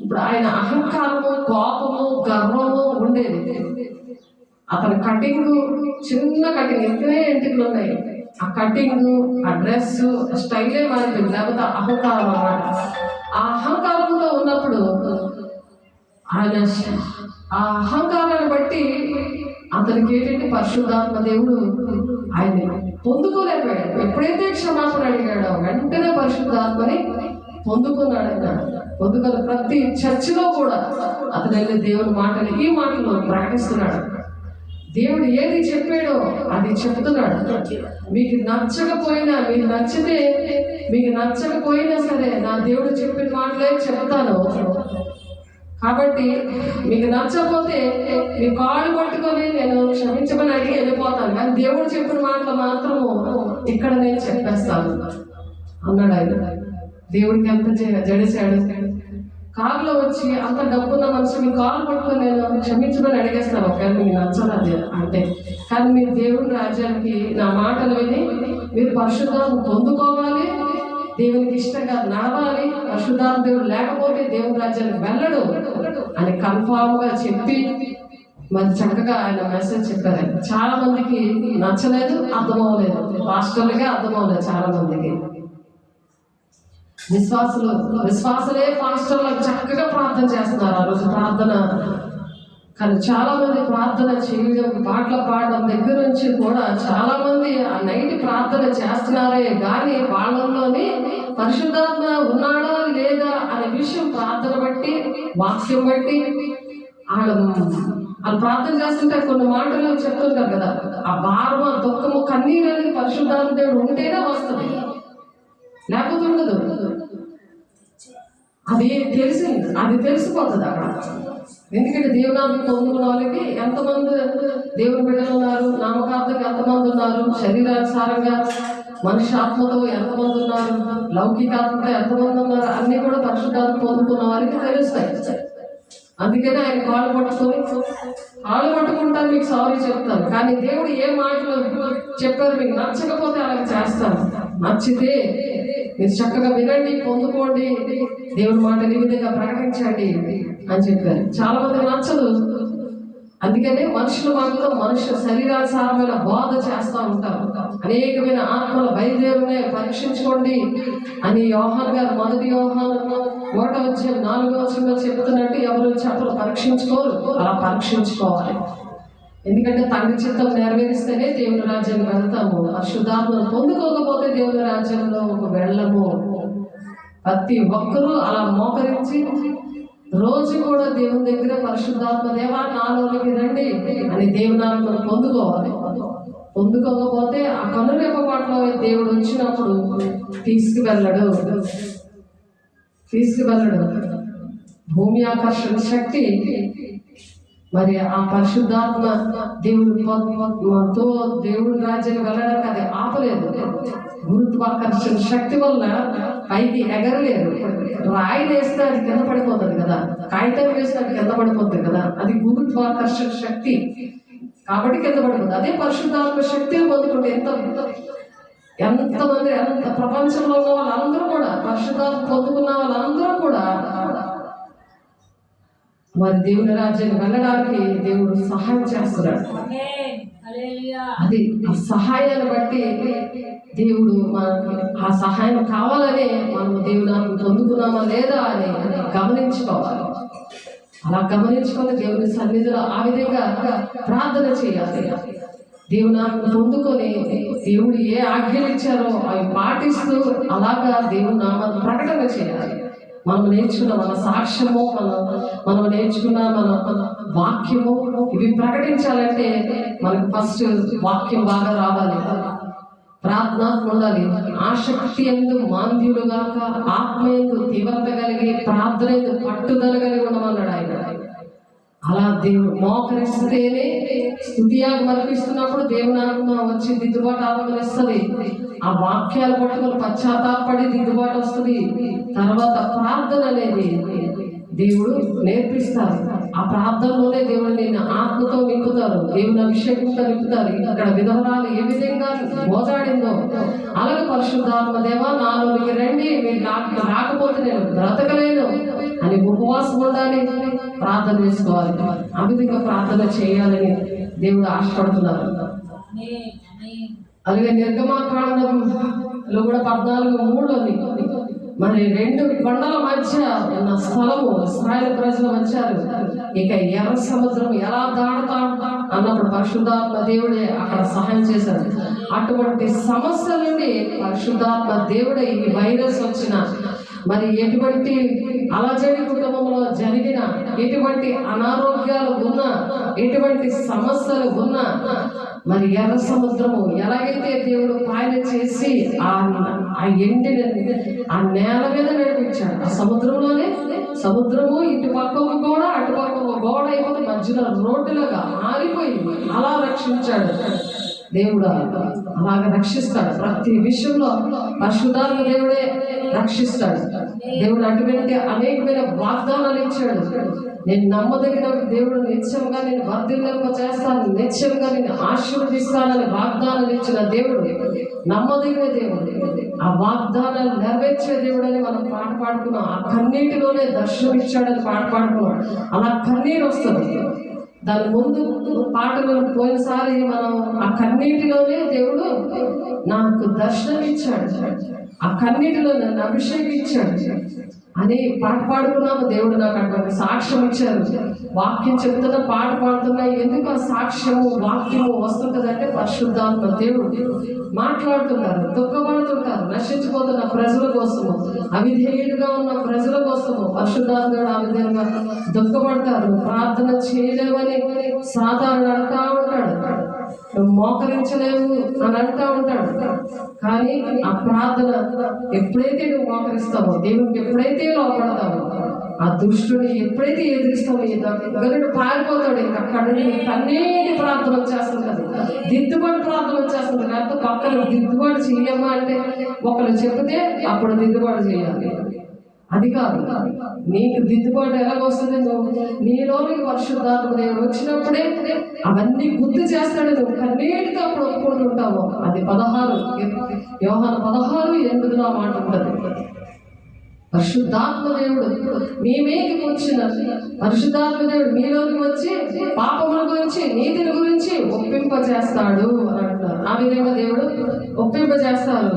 ఇప్పుడు ఆయన అహంకారము, కోపము, గర్వము ఉండేది. అతని కటింగ్ చిన్న కటింగ్, ఎంతనే ఎంటికలు ఉన్నాయి. ఆ కటింగ్, ఆ డ్రెస్ స్టైలే మారిపోయింది, లేకపోతే అహంకారం అన్నమాట. ఆ అహంకారంతో ఉన్నప్పుడు ఆయన ఆ అహంకారాన్ని బట్టి అతనికి ఏంటంటే పరిశుద్ధాత్మ దేవుడు ఆయన పొందుకోలేకపోయాడు. ఎప్పుడైతే క్షమాపణ అడిగాడో వెంటనే పరిశుద్ధాత్మని పొందుకున్నాడు. ఆయన పొందుకొని ప్రతి చర్చిలో కూడా అతను వెళ్ళి దేవుని మాటలు ఈ మాటలు ప్రకటిస్తున్నాడు. దేవుడు ఏది చెప్పాడో అది చెప్తున్నాడు. మీకు నచ్చకపోయినా, మీకు నచ్చితే, మీకు నచ్చకపోయినా సరే నా దేవుడు చెప్పిన మాటలే చెప్తాను. కాబట్టి మీకు నచ్చకపోతే మీ కాళ్ళు పట్టుకొని నేను క్షమించమని అడిగి వెళ్ళిపోతాను, కానీ దేవుడు చెప్పిన మాటలు మాత్రము ఇక్కడ నేను చెప్పేస్తాను అన్నాడు ఆయన. దేవుడికి ఎంత జడిసాడు. కారులో వచ్చి అంత డబ్బున్న మనిషి మీ కాలు పట్టుకొని నేను క్షమించమని అడిగేస్తాను ఒకవేళ మీకు నచ్చలేదు అంటే. కానీ మీరు దేవుని రాజ్యానికి నా మాటలు విని మీరు పరిశుద్ధాత్మ పొందుకోవాలి, దేవునికి ఇష్టంగా నడవాలి. పరిశుద్ధాత్మ దేవుడు లేకపోతే దేవుని రాజ్యానికి వెళ్ళడు అని కన్ఫామ్ గా చెప్పి మరి చక్కగా ఆయన మెసేజ్ చెప్పారు. చాలా మందికి నచ్చలేదు, అర్థమవలేదు, పాస్టర్లుగా అర్థమవలేదు. చాలా మందికి విశ్వాసులే పాస్టర్లకు చక్కగా ప్రార్థన చేస్తున్నారు ఆ రోజు ప్రార్థన. కానీ చాలా మంది ప్రార్థన చేయడం, పాటలు పాడడం దగ్గర నుంచి కూడా చాలా మంది ఆ నైట్ ప్రార్థన చేస్తున్నారే కానీ వాళ్ళలోని పరిశుద్ధాత్మ ఉన్నాడా లేదా అనే విషయం ప్రార్థన బట్టి, వాక్యం బట్టి వాళ్ళు ప్రార్థన చేస్తుంటే కొన్ని మాటలు చెప్తుంటారు కదా, ఆ భారమ, దుఃఖము, కన్నీరు అనేది పరిశుద్ధాత్మ దేవుడు ఉంటేనే వస్తుంది, లేకపోతే ఉండదు. అది తెలిసిపోతుంది అక్కడ. ఎందుకంటే దేవునాథం పొందుకున్న వాళ్ళకి ఎంతమంది దేవుని బిడ్డలు ఉన్నారు, నామకార్థంగా ఎంతమంది ఉన్నారు, శరీరానుసారంగా మనిషి ఆత్మతో ఎంతమంది ఉన్నారు, లౌకికాత్మతో ఎంతమంది ఉన్నారు, అన్ని కూడా పరిశుద్ధాత్మ పొందుకున్న వారికి తెలుస్తాయి. అందుకనే ఆయన కాళ్ళు పట్టుకుంటాను, మీకు సారీ చెప్తాను. కానీ దేవుడు ఏ మాటలు చెప్పారు, మీకు నచ్చకపోతే అలాగే చేస్తాను, నచ్చితే మీరు చక్కగా వినండి, పొందుకోండి, దేవుడి మాటలు ఈ విధంగా ప్రకటించండి అని చెప్పారు. చాలా మంది నచ్చదు. అందుకనే మనుషుల మాటలో మనుషుల శరీరానుసారమైన బోధ చేస్తూ ఉంటారు. అనేకమైన ఆత్మల బయలుదేరున్నాయి, పరీక్షించుకోండి అని యోహాను గారు 1 యోహాను 1:4 చెబుతున్నట్టు ఎవరు చెప్పరు, పరీక్షించుకోరు. అలా పరీక్షించుకోవాలి. ఎందుకంటే తండ్రి చిత్తం నెరవేరిస్తేనే దేవుని రాజ్యానికి వెళ్తాము. పరిశుద్ధాత్మను పొందుకోకపోతే దేవుని రాజ్యంలో వెళ్ళము. ప్రతి ఒక్కరూ అలా మోకరించి రోజు కూడా దేవుని దగ్గర పరిశుద్ధాత్మ దేవా నాలోనికి రండి అని దేవునాత్మను పొందుకోవాలి. పొందుకోకపోతే ఆ కనురెప్పపాట్లో దేవుడు వచ్చినప్పుడు తీసుకువెళ్ళడు. భూమి ఆకర్షణ శక్తి మరి ఆ పరిశుద్ధాత్మ దేవుడితో దేవుడి రాజ్యానికి వెళ్ళడానికి అది ఆపలేదు. గురుత్వాకర్షణ శక్తి వల్ల పైకి ఎగరలేదు. రాయి వేస్తే అది కింద పడిపోతుంది కదా, కాగితం వేస్తే అది కింద పడిపోతుంది కదా, అది గురుత్వాకర్షణ శక్తి కాబట్టి కింద పడిపోతుంది. అదే పరిశుద్ధాత్మ శక్తిని పొందుకుంటే ఎంతమంది ప్రపంచంలో ఉన్న వాళ్ళందరూ కూడా, పరిశుద్ధాత్మ పొందుకున్న వాళ్ళందరూ కూడా మరి దేవుని రాజ్యాన్ని వెళ్ళడానికి దేవుడు సహాయం చేస్తున్నాడు. అది ఆ సహాయాన్ని బట్టి దేవుడు మనకి ఆ సహాయం కావాలని మనం దేవుని పొందుకున్నామా లేదా అని గమనించుకోవాలి. అలా గమనించుకొని దేవుని సన్నిధిలో ఆ విధంగా ప్రార్థన చేయాలి. దేవుని పొందుకొని దేవుడు ఏ ఆజ్ఞలు ఇచ్చారో అవి పాటిస్తూ అలాగా దేవుని నామాన్ని ప్రకటన చేయాలి. మనం నేర్చుకున్న మన సాక్ష్యము, మనం నేర్చుకున్న మన వాక్యము ఇవి ప్రకటించాలంటే మనకు ఫస్ట్ వాక్యం బాగా రావాలి, ప్రార్థనాత్మ ఉండాలి. ఆసక్తి ఎందు మాంద్యులుగాక ఆత్మ ఎందు తీవ్రత కలిగి ప్రార్థన ఎందు పట్టుదల కలిగి ఉండమన్నాడు ఆయన. అలా దేవుడు మోకరిస్తేనే స్తుతియాగం అర్పిస్తున్నప్పుడు దేవుని ఆత్మ వచ్చి దిద్దుబాటు ఆత్మనిస్తుంది. ఆ వాక్యాలు పట్టుకొని పశ్చాత్తాపడి దిద్దుబాటు వస్తుంది. తర్వాత ప్రార్థన అనేది దేవుడు నేర్పిస్తారు. ఆ ప్రార్థనలోనే దేవుడు నిన్ను ఆత్మతో నింపుతారు, దేవుని అభిషేకంతో నింపుతారు. అక్కడ విధవరాలు ఏ విధంగా మోజాడిందో అలాగే పరిశుద్ధాత్మ దేవా నాలోనికి రండి, మీరు నాకు రాకపోతే నేను బ్రతకలేను అని ఉపవాసం ఉండాలి, ప్రార్థన చేసుకోవాలి. ఆ విధంగా ప్రార్థన చేయాలని దేవుడు ఆశపడుతున్నారు. అలాగే నిర్గమాకాండంలో కూడా 14:3 మరి 2 కొండల మధ్య ఉన్న స్థలము ఇశ్రాయేలు ప్రజలు వచ్చారు. ఇక ఎర్ర సముద్రం ఎలా దాటుతాం అన్నప్పుడు పరిశుద్ధాత్మ దేవుడే అక్కడ సహాయం చేశారు. అటువంటి సమస్య నుండి పరిశుద్ధాత్మ దేవుడే ఈ వైరస్ వచ్చిన, మరి ఎటువంటి అలజడి కుటుంబంలో జరిగిన, ఎటువంటి అనారోగ్యాలు ఉన్నా, ఎటువంటి సమస్యలు ఉన్నా, మరి ఎర్ర సముద్రము ఎలాగైతే దేవుడు పాయన చేసి ఆ ఎండిన ఆ నేల మీద నడిపించాడు. ఆ సముద్రంలోనే సముద్రము ఇటు పక్క గోడ అటు పక్క గోడ అయిపోతే మధ్యలో రోడ్డులాగా ఆరిపోయింది. అలా రక్షించాడు దేవుడు. అలాగ రక్షిస్తాడు. ప్రతి విషయంలో పరిశుద్ధాత్మ దేవుడే రక్షిస్తాడు. దేవుడు అటువంటి అనేకమైన వాగ్దానాలు ఇచ్చాడు. నేను నమ్మదగిన దేవుడు, నిత్యంగా నేను వర్ధిల్లింప చేస్తాను, నిత్యంగా నేను ఆశీర్వదిస్తానని వాగ్దానాలు ఇచ్చిన దేవుడు నమ్మదగిన దేవుడు. ఆ వాగ్దానాలు నెరవేర్చే దేవుడు అని మనం పాట పాడుకున్నాం. ఆ కన్నీటిలోనే దర్శనం ఇచ్చాడని పాట పాడుకున్నాం. అలా కన్నీరు వస్తుంది. దాని ముందు పాటలు పోయినసారి మనం ఆ కన్నీటిలోనే దేవుడు నాకు దర్శనం ఇచ్చాడు, ఆ కన్నీటిలో నన్ను అభిషేకించాడు అని పాట పాడుకున్నాము. దేవుడు నాకు అటువంటి సాక్ష్యం ఇచ్చారు. వాక్యం చెప్తున్నా, పాట పాడుతున్నా. ఎందుకు ఆ సాక్ష్యము వాక్యము వస్తుంటుందంటే పరిశుద్ధాత్మ దేవుడు మాట్లాడుతుంటారు, దుఃఖపడుతుంటారు. నశించిపోతున్న ప్రజల కోసము, అవిధేయులుగా ఉన్న ప్రజల కోసము పరిశుద్ధాత్ముడు ఆ విధంగా దుఃఖపడతారు. ప్రార్థన చేయలేవని సాధారణ అంటా ఉంటాడు, మోకరించలేవు అని అంటా ఉంటాడు. కానీ ఆ ప్రార్థన ఎప్పుడైతే నువ్వు మోకరిస్తావో, దేవునికి ఎప్పుడైతే లోపడతావో, ఆ దుష్టుని ఎప్పుడైతే ఎదిరిస్తావో, గనుడు పారిపోతాడు. ఇంకా అక్కడ కన్నీటి ప్రార్థన వచ్చేస్తుంది, దిద్దుబాటు ప్రార్థన వచ్చేస్తుంది. లేకపోతే పక్కన దిద్దుబాటు చెయ్యమ్మా అంటే ఒకరు చెప్తే అప్పుడు దిద్దుబాటు చేయాలి. అది కాదు. నీకు దిద్దుబాటు ఎలాగొస్తుంది? నువ్వు నీలోని పరిశుద్ధాత్మ దేవుడు వచ్చినప్పుడే అవన్నీ గుర్తు చేస్తాడు. నువ్వు కన్నీటితో అప్పుడు ఒప్పుకుంటుంటావు. అది 16 యోహాను 16:8 మాట ఉంటుంది. పరిశుద్ధాత్మ దేవుడు మీ మీదకి వచ్చిన పరిశుద్ధాత్మ దేవుడు మీలోకి వచ్చి పాపముల గురించి, నీతిని గురించి ఒప్పింపజేస్తాడు అని అంటారు. ఆ విధంగా దేవుడు ఒప్పింపజేస్తాడు.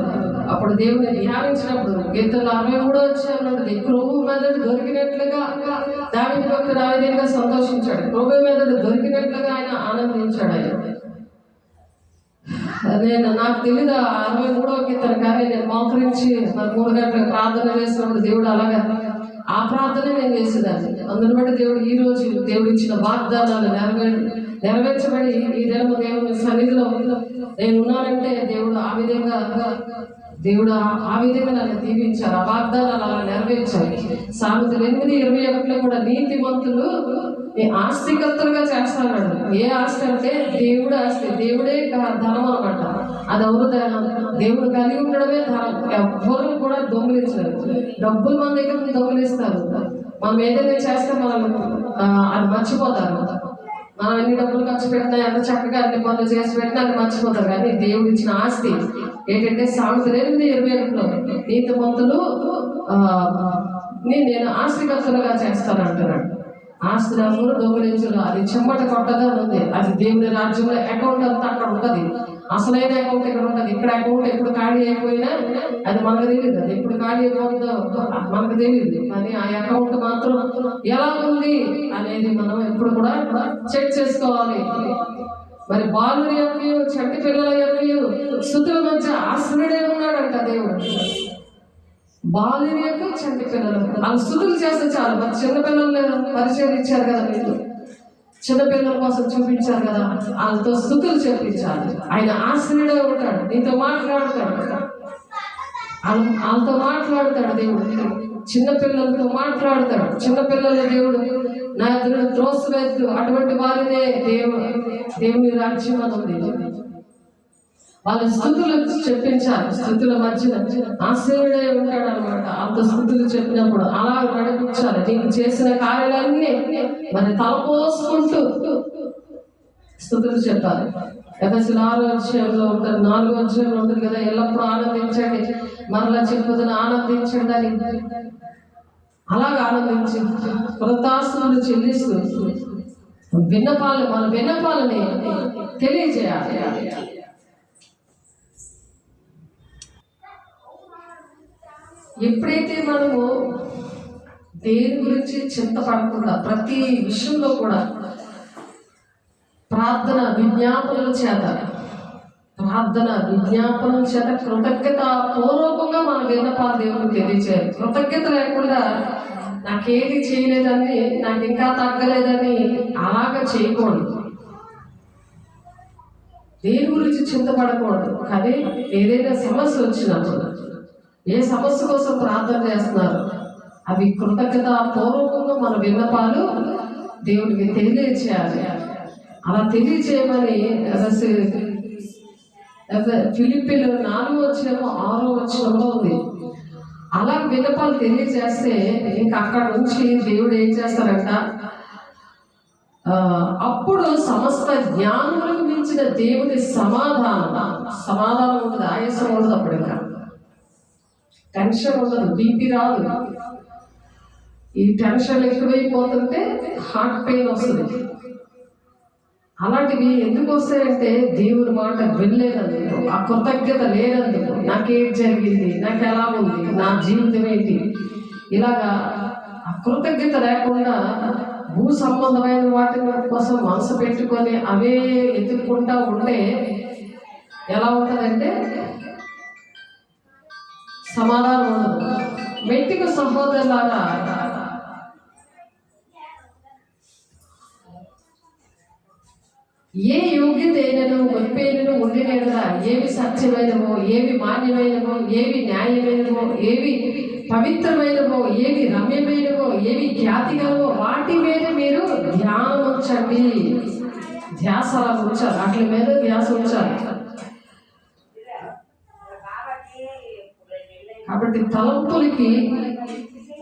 అప్పుడు దేవుడిని ధ్యానించినప్పుడు కీర్తనలు 63 క్రొవ్వు మెదడు దొరికినట్లుగా దావీదు భక్తుడు ఆ విధంగా సంతోషించాడు. క్రొవ్వు మెదడు దొరికినట్లుగా ఆయన ఆనందించాడు. నాకు తెలీదు 63వ కీర్తన, కానీ నేను మోకరించి 3 గంటలకు ప్రార్థన చేసినప్పుడు దేవుడు అలాగా ఆ ప్రార్థన నేను చేసేదాన్ని. అందుని బట్టి దేవుడు ఈ రోజు దేవుడు ఇచ్చిన వాగ్దానాలు నెరవేర్చబడి ఈ దినము దేవుని సన్నిధిలో నేను ఉన్నానంటే దేవుడు ఆ విధంగా నన్ను దీవించారు. ఆ వాగ్దానాలు అలా నెరవేర్చారు. సామెతలు 8:21 కూడా నీతిమంతులు ఆస్తికర్తలుగా చేస్తాడు. ఏ ఆస్తి అంటే దేవుడు ఆస్తి, దేవుడే ధనం అనమాట. అది ఎవరు దేవుడు కలిగి ఉండడమే ధనం. ఎవ్వరు కూడా దొంగిలించరు. డబ్బులు మన దగ్గర దొంగిలిస్తారు. మనం ఏదైనా చేస్తే మనం అది మర్చిపోతారు. మనం ఎన్ని డబ్బులు ఖర్చు పెట్టినా, ఎంత చక్కగా అన్ని పనులు చేసి పెట్టినా అది మర్చిపోతారు. కానీ దేవుడు ఇచ్చిన ఆస్తి ఏంటంటే సామెతలు 8:21 నీతిమంతులు నేను ఆస్తికర్తలుగా చేస్తాను అంటున్నాడు. ఆస్తిని అందరూ దొంగిలించరు. అది చెమ్మట కొట్టగా ఉంది. అది దేవుని రాజ్యంలో అకౌంట్ అంతా అక్కడ ఉంటుంది. అసలైన అకౌంట్ ఇక్కడ ఉంటుంది. ఇక్కడ అకౌంట్ ఎప్పుడు ఖాళీ అయిపోయినా అది మనకు తెలియదు. అది ఎప్పుడు ఖాళీ అయిపోతుందో మనకు తెలియదు. కానీ ఆ అకౌంట్ మాత్రం ఎలా ఉంది అనేది మనం ఎప్పుడు కూడా చెక్ చేసుకోవాలి. మరి బాలుని యొక్క చంటి పిల్లల యొక్క స్తుతుల మధ్య ఆశ్రయుడే ఉన్నాడంట దేవుడు. బాలుని యొక్క చంటి పిల్లలు వాళ్ళు స్తుతులు చేస్తే చాలు. మరి చిన్నపిల్లలు పరిచయం ఇచ్చారు కదా, మీరు చిన్నపిల్లల కోసం చూపించారు కదా, వాళ్ళతో స్తుతులు చెప్పించాలి. ఆయన ఆశ్రయుడే ఉంటాడు, నీతో మాట్లాడతాడు, వాళ్ళతో మాట్లాడతాడు దేవుడు. చిన్నపిల్లలతో మాట్లాడతాడు. చిన్నపిల్లల దేవుడు నా ఎదురు త్రోసివేత్తు అటువంటి వారినే దేవుని రాజ్యం అని ఉంది. వాళ్ళ స్థుతులు చెప్పించాలి. స్థుతుల మధ్యన ఆశ్రయుడే ఉంటాడు అనమాట. అంత స్థుతులు చెప్పినప్పుడు అలా నడిపించాలి. నీకు చేసిన కార్యాలన్నీ మరి తలపోసుకుంటూ స్థుతులు చెప్పాలి. ఎఫెసీయుల 6వ అధ్యాయంలో ఉంటుంది, 4వ అధ్యాయంలో ఉంటుంది కదా, ఎల్లప్పుడూ ఆనందించండి, మరలా చెప్పుదని ఆనందించండి అని. అలాగ ఆనందించి కృతజ్ఞతలు చెల్లిస్తూ మన విన్నపాలని తెలియజేయాలి. ఎప్పుడైతే మనము దేని గురించి చింతపడకుండా ప్రతి విషయంలో కూడా ప్రార్థన విజ్ఞాపనల చేత కృతజ్ఞత పూర్వకంగా మన విన్నపాలు దేవుడికి తెలియచేయాలి. కృతజ్ఞత లేకుండా నాకేది చేయలేదని, నాకు ఇంకా తగ్గలేదని అలాగ చేయకూడదు. దేని గురించి చింతపడకూడదు. కానీ ఏదైనా సమస్య వచ్చినప్పుడు, ఏ సమస్య కోసం ప్రార్థన చేస్తున్నారు, అవి కృతజ్ఞత పూర్వకంగా మన విన్నపాలు దేవుడికి తెలియచేయాలి. అలా తెలియచేయమని ఫిలిప్పీలు 4:6 ఉంది. అలా విన్నపాలు తెలియజేస్తే ఇంకా అక్కడ నుంచి దేవుడు ఏం చేస్తారంట, అప్పుడు సమస్త జ్ఞానములకు మించిన దేవుని సమాధానం ఉండదు, ఆయాసం ఉండదు. అప్పుడు ఇంకా టెన్షన్ ఉండదు, బీపీ రాదు. ఈ టెన్షన్ ఎక్కువైపోతుంటే హార్ట్ పెయిన్ వస్తుంది. అలాంటివి ఎందుకు వస్తాయంటే దేవుని మాట వినలేనందుకు, ఆ కృతజ్ఞత లేనందుకు. నాకేం జరిగింది, నాకు ఎలా ఉంది, నా జీవితం ఏంటి, ఇలాగా ఆ కృతజ్ఞత లేకుండా భూ సంబంధమైన వాటి కోసం మనసు పెట్టుకొని అవే ఎత్తుక్కుంటా ఉంటే ఎలా ఉంటుందంటే సమాధానం ఉండదు. మెట్టికు సహోదరులారా, ఏ యోగ్యత అయినను గొప్పైనను ఉండినగా, ఏవి సత్యమైనవో, ఏవి మాన్యమైనవో, ఏవి న్యాయమైనవో, ఏవి పవిత్రమైనవో, ఏవి రమ్యమైనవో, ఏవి ఖ్యాతిగలవో వాటి మీద మీరు ధ్యానం ఉంచండి. ధ్యాస ఉంచాలి, వాటి మీద ధ్యాస ఉంచాలి. కాబట్టి తలంపులకి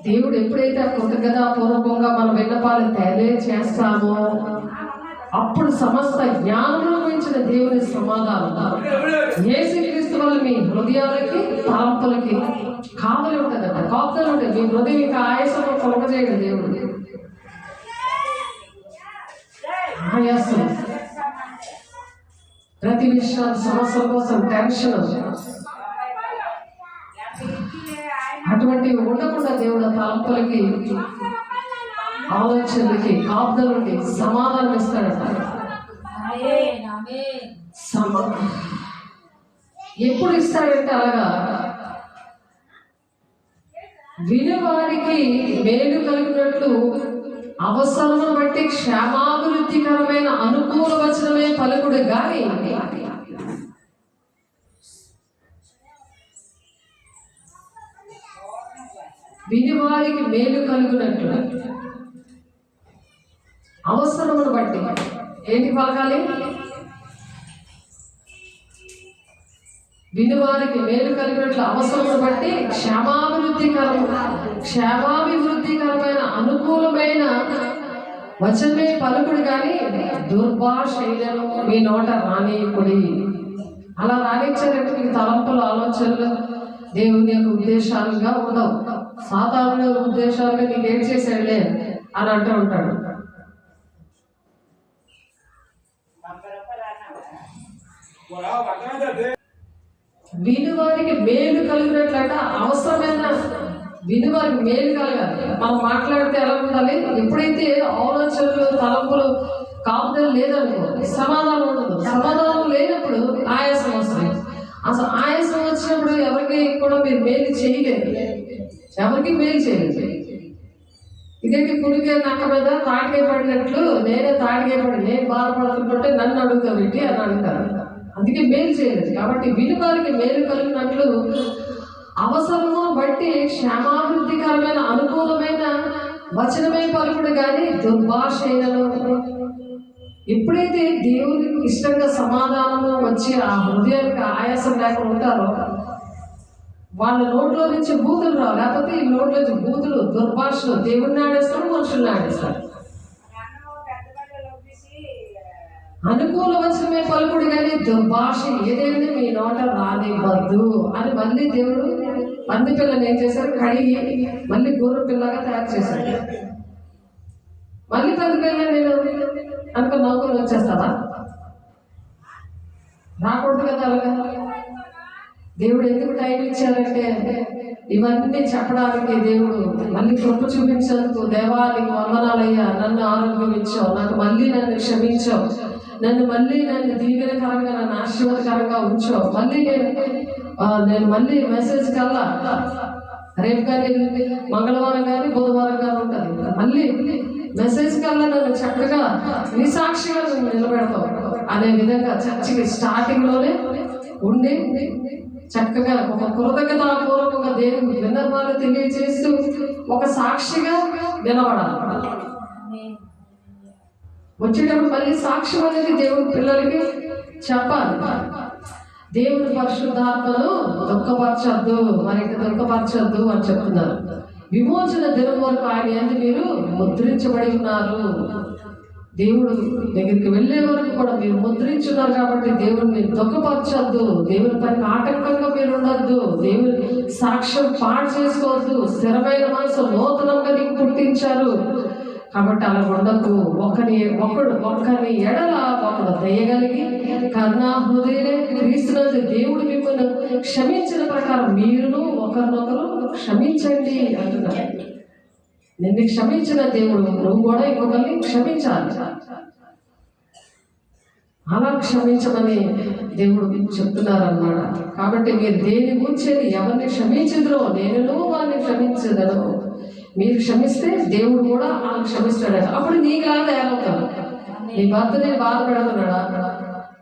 దేవుడు ఎప్పుడైతే కృతజ్ఞతాపూర్వకంగా మన విన్నపాలు తెలియచేస్తామో అప్పుడు సమస్త జ్ఞానంలో మించిన దేవుని సమాధానం యేసుక్రీస్తు వల్ల మీ హృదయాలకి తలంపులకి కావలి ఉంటుందట, కాపుదలు ఉంటుంది. మీ హృదయం ఇంకా ఆయాసం కలగజేయడు దేవుడు. ఆయాసం, ప్రతి విషయం సమస్యల కోసం టెన్షన్, అటువంటివి ఉండకుండా దేవుడు తలంపులకి ఆలోచనలకి కాపుదలకి సమాధానం ఇస్తాడట. ఎప్పుడు ఇస్తాడంటే అలాగా వినేవారికి మేలు కలిగినట్లు అవసరమును బట్టి క్షేమాభివృద్ధికరమైన అనుకూల వచనమే పలుకుడు గాని వినివారికి మేలు కలుగునట్లు అవసరమును బట్టి ఏంటి పలకాలి? వినివారికి మేలు కలిగినట్లు అవసరమును బట్టి క్షేమాభివృద్ధికరమైన అనుకూలమైన వచనమే పలుకుడు కానీ దుర్భాషలను మీ నోట రానియకుడి. అలా రానిచ్చారంటే మీకు తలంపులు ఆలోచనలు దేవుని యొక్క ఉద్దేశాలుగా ఉండవు. సాధారణ ఉద్దేశాలుగా నీకు ఏం చేశాడులే అని అంటూ ఉంటాడు. వినువారికి మేలు కలిగినట్లట అవసరమైన వినువారికి మేలు కలగాలి. మనం మాట్లాడితే ఎలా ఉండాలి? ఎప్పుడైతే ఆలోచనలు తలంపులు కాపుదలు లేదనుకో సమాధానం ఉండదు. సమాధానం లేనప్పుడు ఆయాసం వస్తుంది. అసలు ఆయాసం వచ్చినప్పుడు ఎవరికి కూడా మీరు మేలు చేయలేదు, ఎవరికి మేలు చేయలేదు. ఇదేంటి కుడికే నక్క మీద తాటికే పడినట్లు నేనే తాటికే పడి నేను బాధపడుతుంటే నన్ను అడుగుతాబెట్టి అని అంటారు. అందుకే మేలు చేయలేదు. కాబట్టి వినువారికి మేలు కలిగినట్లు అవసరము బట్టి క్షేమాభివృద్ధికరమైన అనుకూలమైన వచనమే పలుకుడు కానీ దుర్భాషైనను. ఎప్పుడైతే దేవునికి ఇష్టంగా సమాధానము వచ్చి ఆ హృదయానికి ఆయాసం లేకుండా ఉంటారో వాళ్ళ నోట్లో నుంచి బూతులు రావు. లేకపోతే ఈ నోట్లో నుంచి బూతులు దుర్భాషలు దేవుడిని ఆడేస్తారు, మనుషుల్ని ఆడేస్తారు. అనుకూల వచనమే పలుకుడు కానీ దుర్భాష ఏదైనా మీ నోట రానివ్వద్దు అని మళ్ళీ దేవుడు పంది పిల్లని ఏం చేశారు? కడిగి మళ్ళీ గొర్రె పిల్లగా తయారు చేశాడు. మళ్ళీ పంది పిల్ల నేను అనుకో నౌకలు వచ్చేస్తావా? రాకూడదు కదా. అలాగా దేవుడు ఎందుకు టైం ఇచ్చారంటే ఇవన్నీ చెప్పడానికి దేవుడు మళ్ళీ కృప చూపించేందుకు. దేవా నీకు వందనాలయ్యా, నన్ను ఆరోగ్యం ఇచ్చావు, నాకు మళ్ళీ నన్ను క్షమించావు, మళ్ళీ నన్ను దీవెనకరంగా, నన్ను ఆశీర్వాదకరంగా ఉంచావు. మళ్ళీ నేను మళ్ళీ మెసేజ్ కల్లా రేపు కానీ మంగళవారం కానీ బుధవారం కానీ ఉంటుంది, మళ్ళీ మెసేజ్ కల్లా నన్ను చక్కగా నీ సాక్షిగా నువ్వు నిలబెడతావు అనే విధంగా చర్చికి స్టార్టింగ్ లోనే ఉండి చక్కగా ఒక కృతజ్ఞతాపూర్వకంగా దేవుని విన్నపాలు తెలియజేస్తూ ఒక సాక్షిగా నిలబడాలి. వచ్చేటప్పుడు మళ్ళీ సాక్ష్యం అనేది దేవుని పిల్లలకి చెప్పాలి. దేవుని పరిశుద్ధాత్మను దుఃఖపరచొద్దు, మరి దుఃఖపరచొద్దు అని చెప్తున్నారు. విమోచన దినం వరకు ఆయన యందు మీరు ముద్రించబడి ఉన్నారు. దేవుడు దగ్గరికి వెళ్ళే వరకు కూడా మీరు ముద్రించున్నారు కాబట్టి దేవుడిని దుఃఖపరచొద్దు, దేవుని పనికి ఆటంకంగా మీరు ఉండొద్దు, దేవుని సాక్ష్యం పాడు చేసుకోవద్దు. స్థిరమైన మనసు నూతనంగా నీకు పుట్టించారు కాబట్టి అలా ఉండదు. ఒకని ఎడల ఒకడు దయగలిగి కరుణా హృదయులే క్రీస్తునందు దేవుడు మిమ్మల్ని క్షమించిన ప్రకారం మీరును ఒకరినొకరు క్షమించండి అంటున్నారు. నిన్ను క్షమించిన దేవుడు నువ్వు కూడా ఇంకొకరిని క్షమించాలి. అలా క్షమించమని దేవుడు చెప్తున్నారన్నమాట. కాబట్టి మీరు దేని గుర్చేది ఎవరిని క్షమించదురో నేను వారిని క్షమించదను. మీరు క్షమిస్తే దేవుడు కూడా వాళ్ళని క్షమిస్తాడు. అప్పుడు నీకులా తయారవుతాడు. నీ భర్త నేను బాధ పెడుతున్నాడా,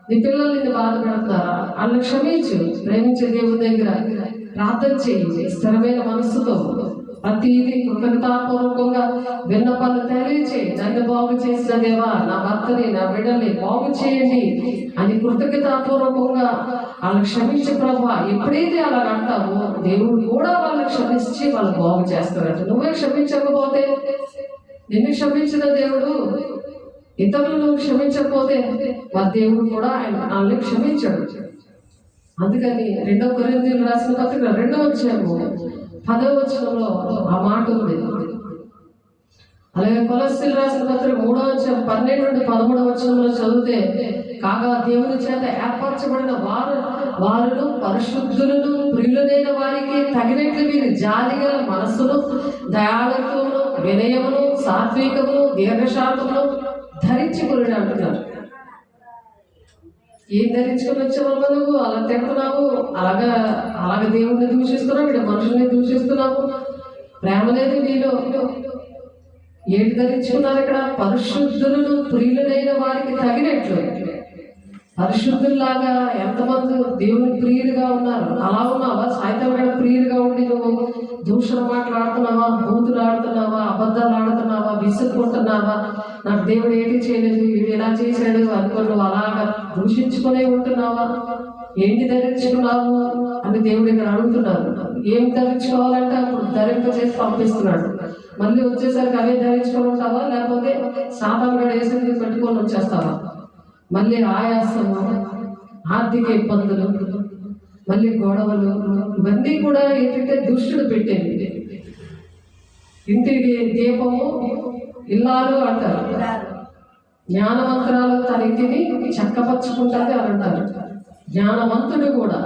నీ పిల్లలు నిన్ను బాధ పెడుతున్నారా, వాళ్ళని క్షమించు. ప్రేమించే దేవుడి దగ్గర ప్రార్థన చేయి. స్థిరమైన మనస్సుతో ప్రతిదీ కృతజ్ఞతాపూర్వకంగా విన్నపాలు తెలియచేయి. నన్ను బాగు చేసిన దేవా, నా భర్తని నా బిడ్డని బాగు చేయండి అని కృతజ్ఞతాపూర్వకంగా వాళ్ళని క్షమించే ప్రభా. ఎప్పుడైతే అలా అంటావో దేవుడు కూడా వాళ్ళని క్షమించి వాళ్ళు బాగు చేస్తారంట. నువ్వే క్షమించకపోతే, నిన్ను క్షమించిన దేవుడు ఇతరులు నువ్వు క్షమించకపోతే మా దేవుడు కూడా వాళ్ళని క్షమించాడు. అందుకని 2 కొరింథీయులకు రాసిన పత్రిక 2వ అధ్యాయము 10వ వచనంలో ఆ మాట ఉంది. అలాగే కొలస్సీయులకు రాసిన పత్రిక 3వ అధ్యాయం 12 నుండి 13వ వచనంలో చదివితే, కాగా దేవుని చేత ఏర్పరచబడిన వారును పరిశుద్ధులను ప్రియులైన వారికి తగినట్లు మీరు జాలిగల మనస్సును, దయాళత్వమును, వినయమును, సాత్వికమును, దీర్ఘశాంతమును ధరించుకుని అంటున్నారు. ఏం ధరించుకొని వచ్చావమ్మా నువ్వు? అలా తింటున్నావు, అలాగే దేవుడిని దూషిస్తున్నావు, ఇక్కడ మనుషుల్ని దూషిస్తున్నావు, ప్రేమ లేదు నీలో. ఏంటి ధరించుకున్నారు ఇక్కడ? పరిశుద్ధులను ప్రియులైన వారికి తగినట్లు. పరిశుద్ధుల్లాగా ఎంతమంది దేవుని ప్రియులుగా ఉన్నారు? అలా ఉన్నావా? సాయంత్రం వేళ ప్రియులుగా ఉండి నువ్వు దూషణ మాట్లాడుతున్నావా, బూతులు ఆడుతున్నావా, అబద్ధాలు ఆడుతున్నావా, విసుక్కుంటున్నావా, నాకు దేవుడు ఏంటి చేయలేదు, వీడు ఎలా చేశాడు అనుకుని నువ్వు అలాగా దూషించుకునే ఉంటున్నావా? ఏంటి ధరించుకున్నావు అని దేవుడు ఇక్కడ అడుగుతున్నారు. ఏం ధరించుకోవాలంటే అప్పుడు ధరింపచేసి పంపిస్తున్నాడు. మళ్ళీ వచ్చేసరికి అవే ధరించుకొని ఉంటావా, లేకపోతే సాధారణంగా వేసి పెట్టుకొని వచ్చేస్తావా? మళ్ళీ ఆయాసము, ఆర్థిక ఇబ్బందులు, మళ్ళీ గొడవలు, ఇవన్నీ కూడా ఏంటంటే దుష్టుడు పెట్టేది. ఇంటికి దీపము ఇల్లాలు అంటారు. జ్ఞానవంతురాలు తన ఇంటిని చక్కపరుచుకుంటుంది అని అంటారు. జ్ఞానవంతుడు కూడా,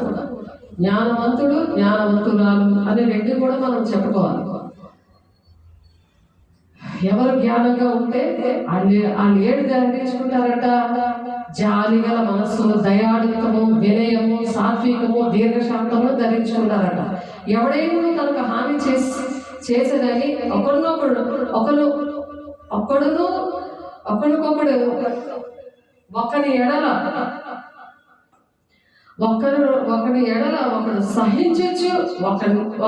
జ్ఞానవంతుడు జ్ఞానవంతురాలు అనే 2 కూడా మనం చెప్పుకోవాలి. ఎవరు జ్ఞానంగా ఉంటే వాళ్ళు ఏడు ధరించుకుంటారట? జాలిగల మనస్సును, దయాళుత్వము, వినయము, సాత్వికము, దీర్ఘశాంతము ధరించుకుంటారట. ఎవడైనా తనకు హాని చేసేదని ఒకరినొకడు ఒకని ఎడల ఒకడు సహించచ్చు,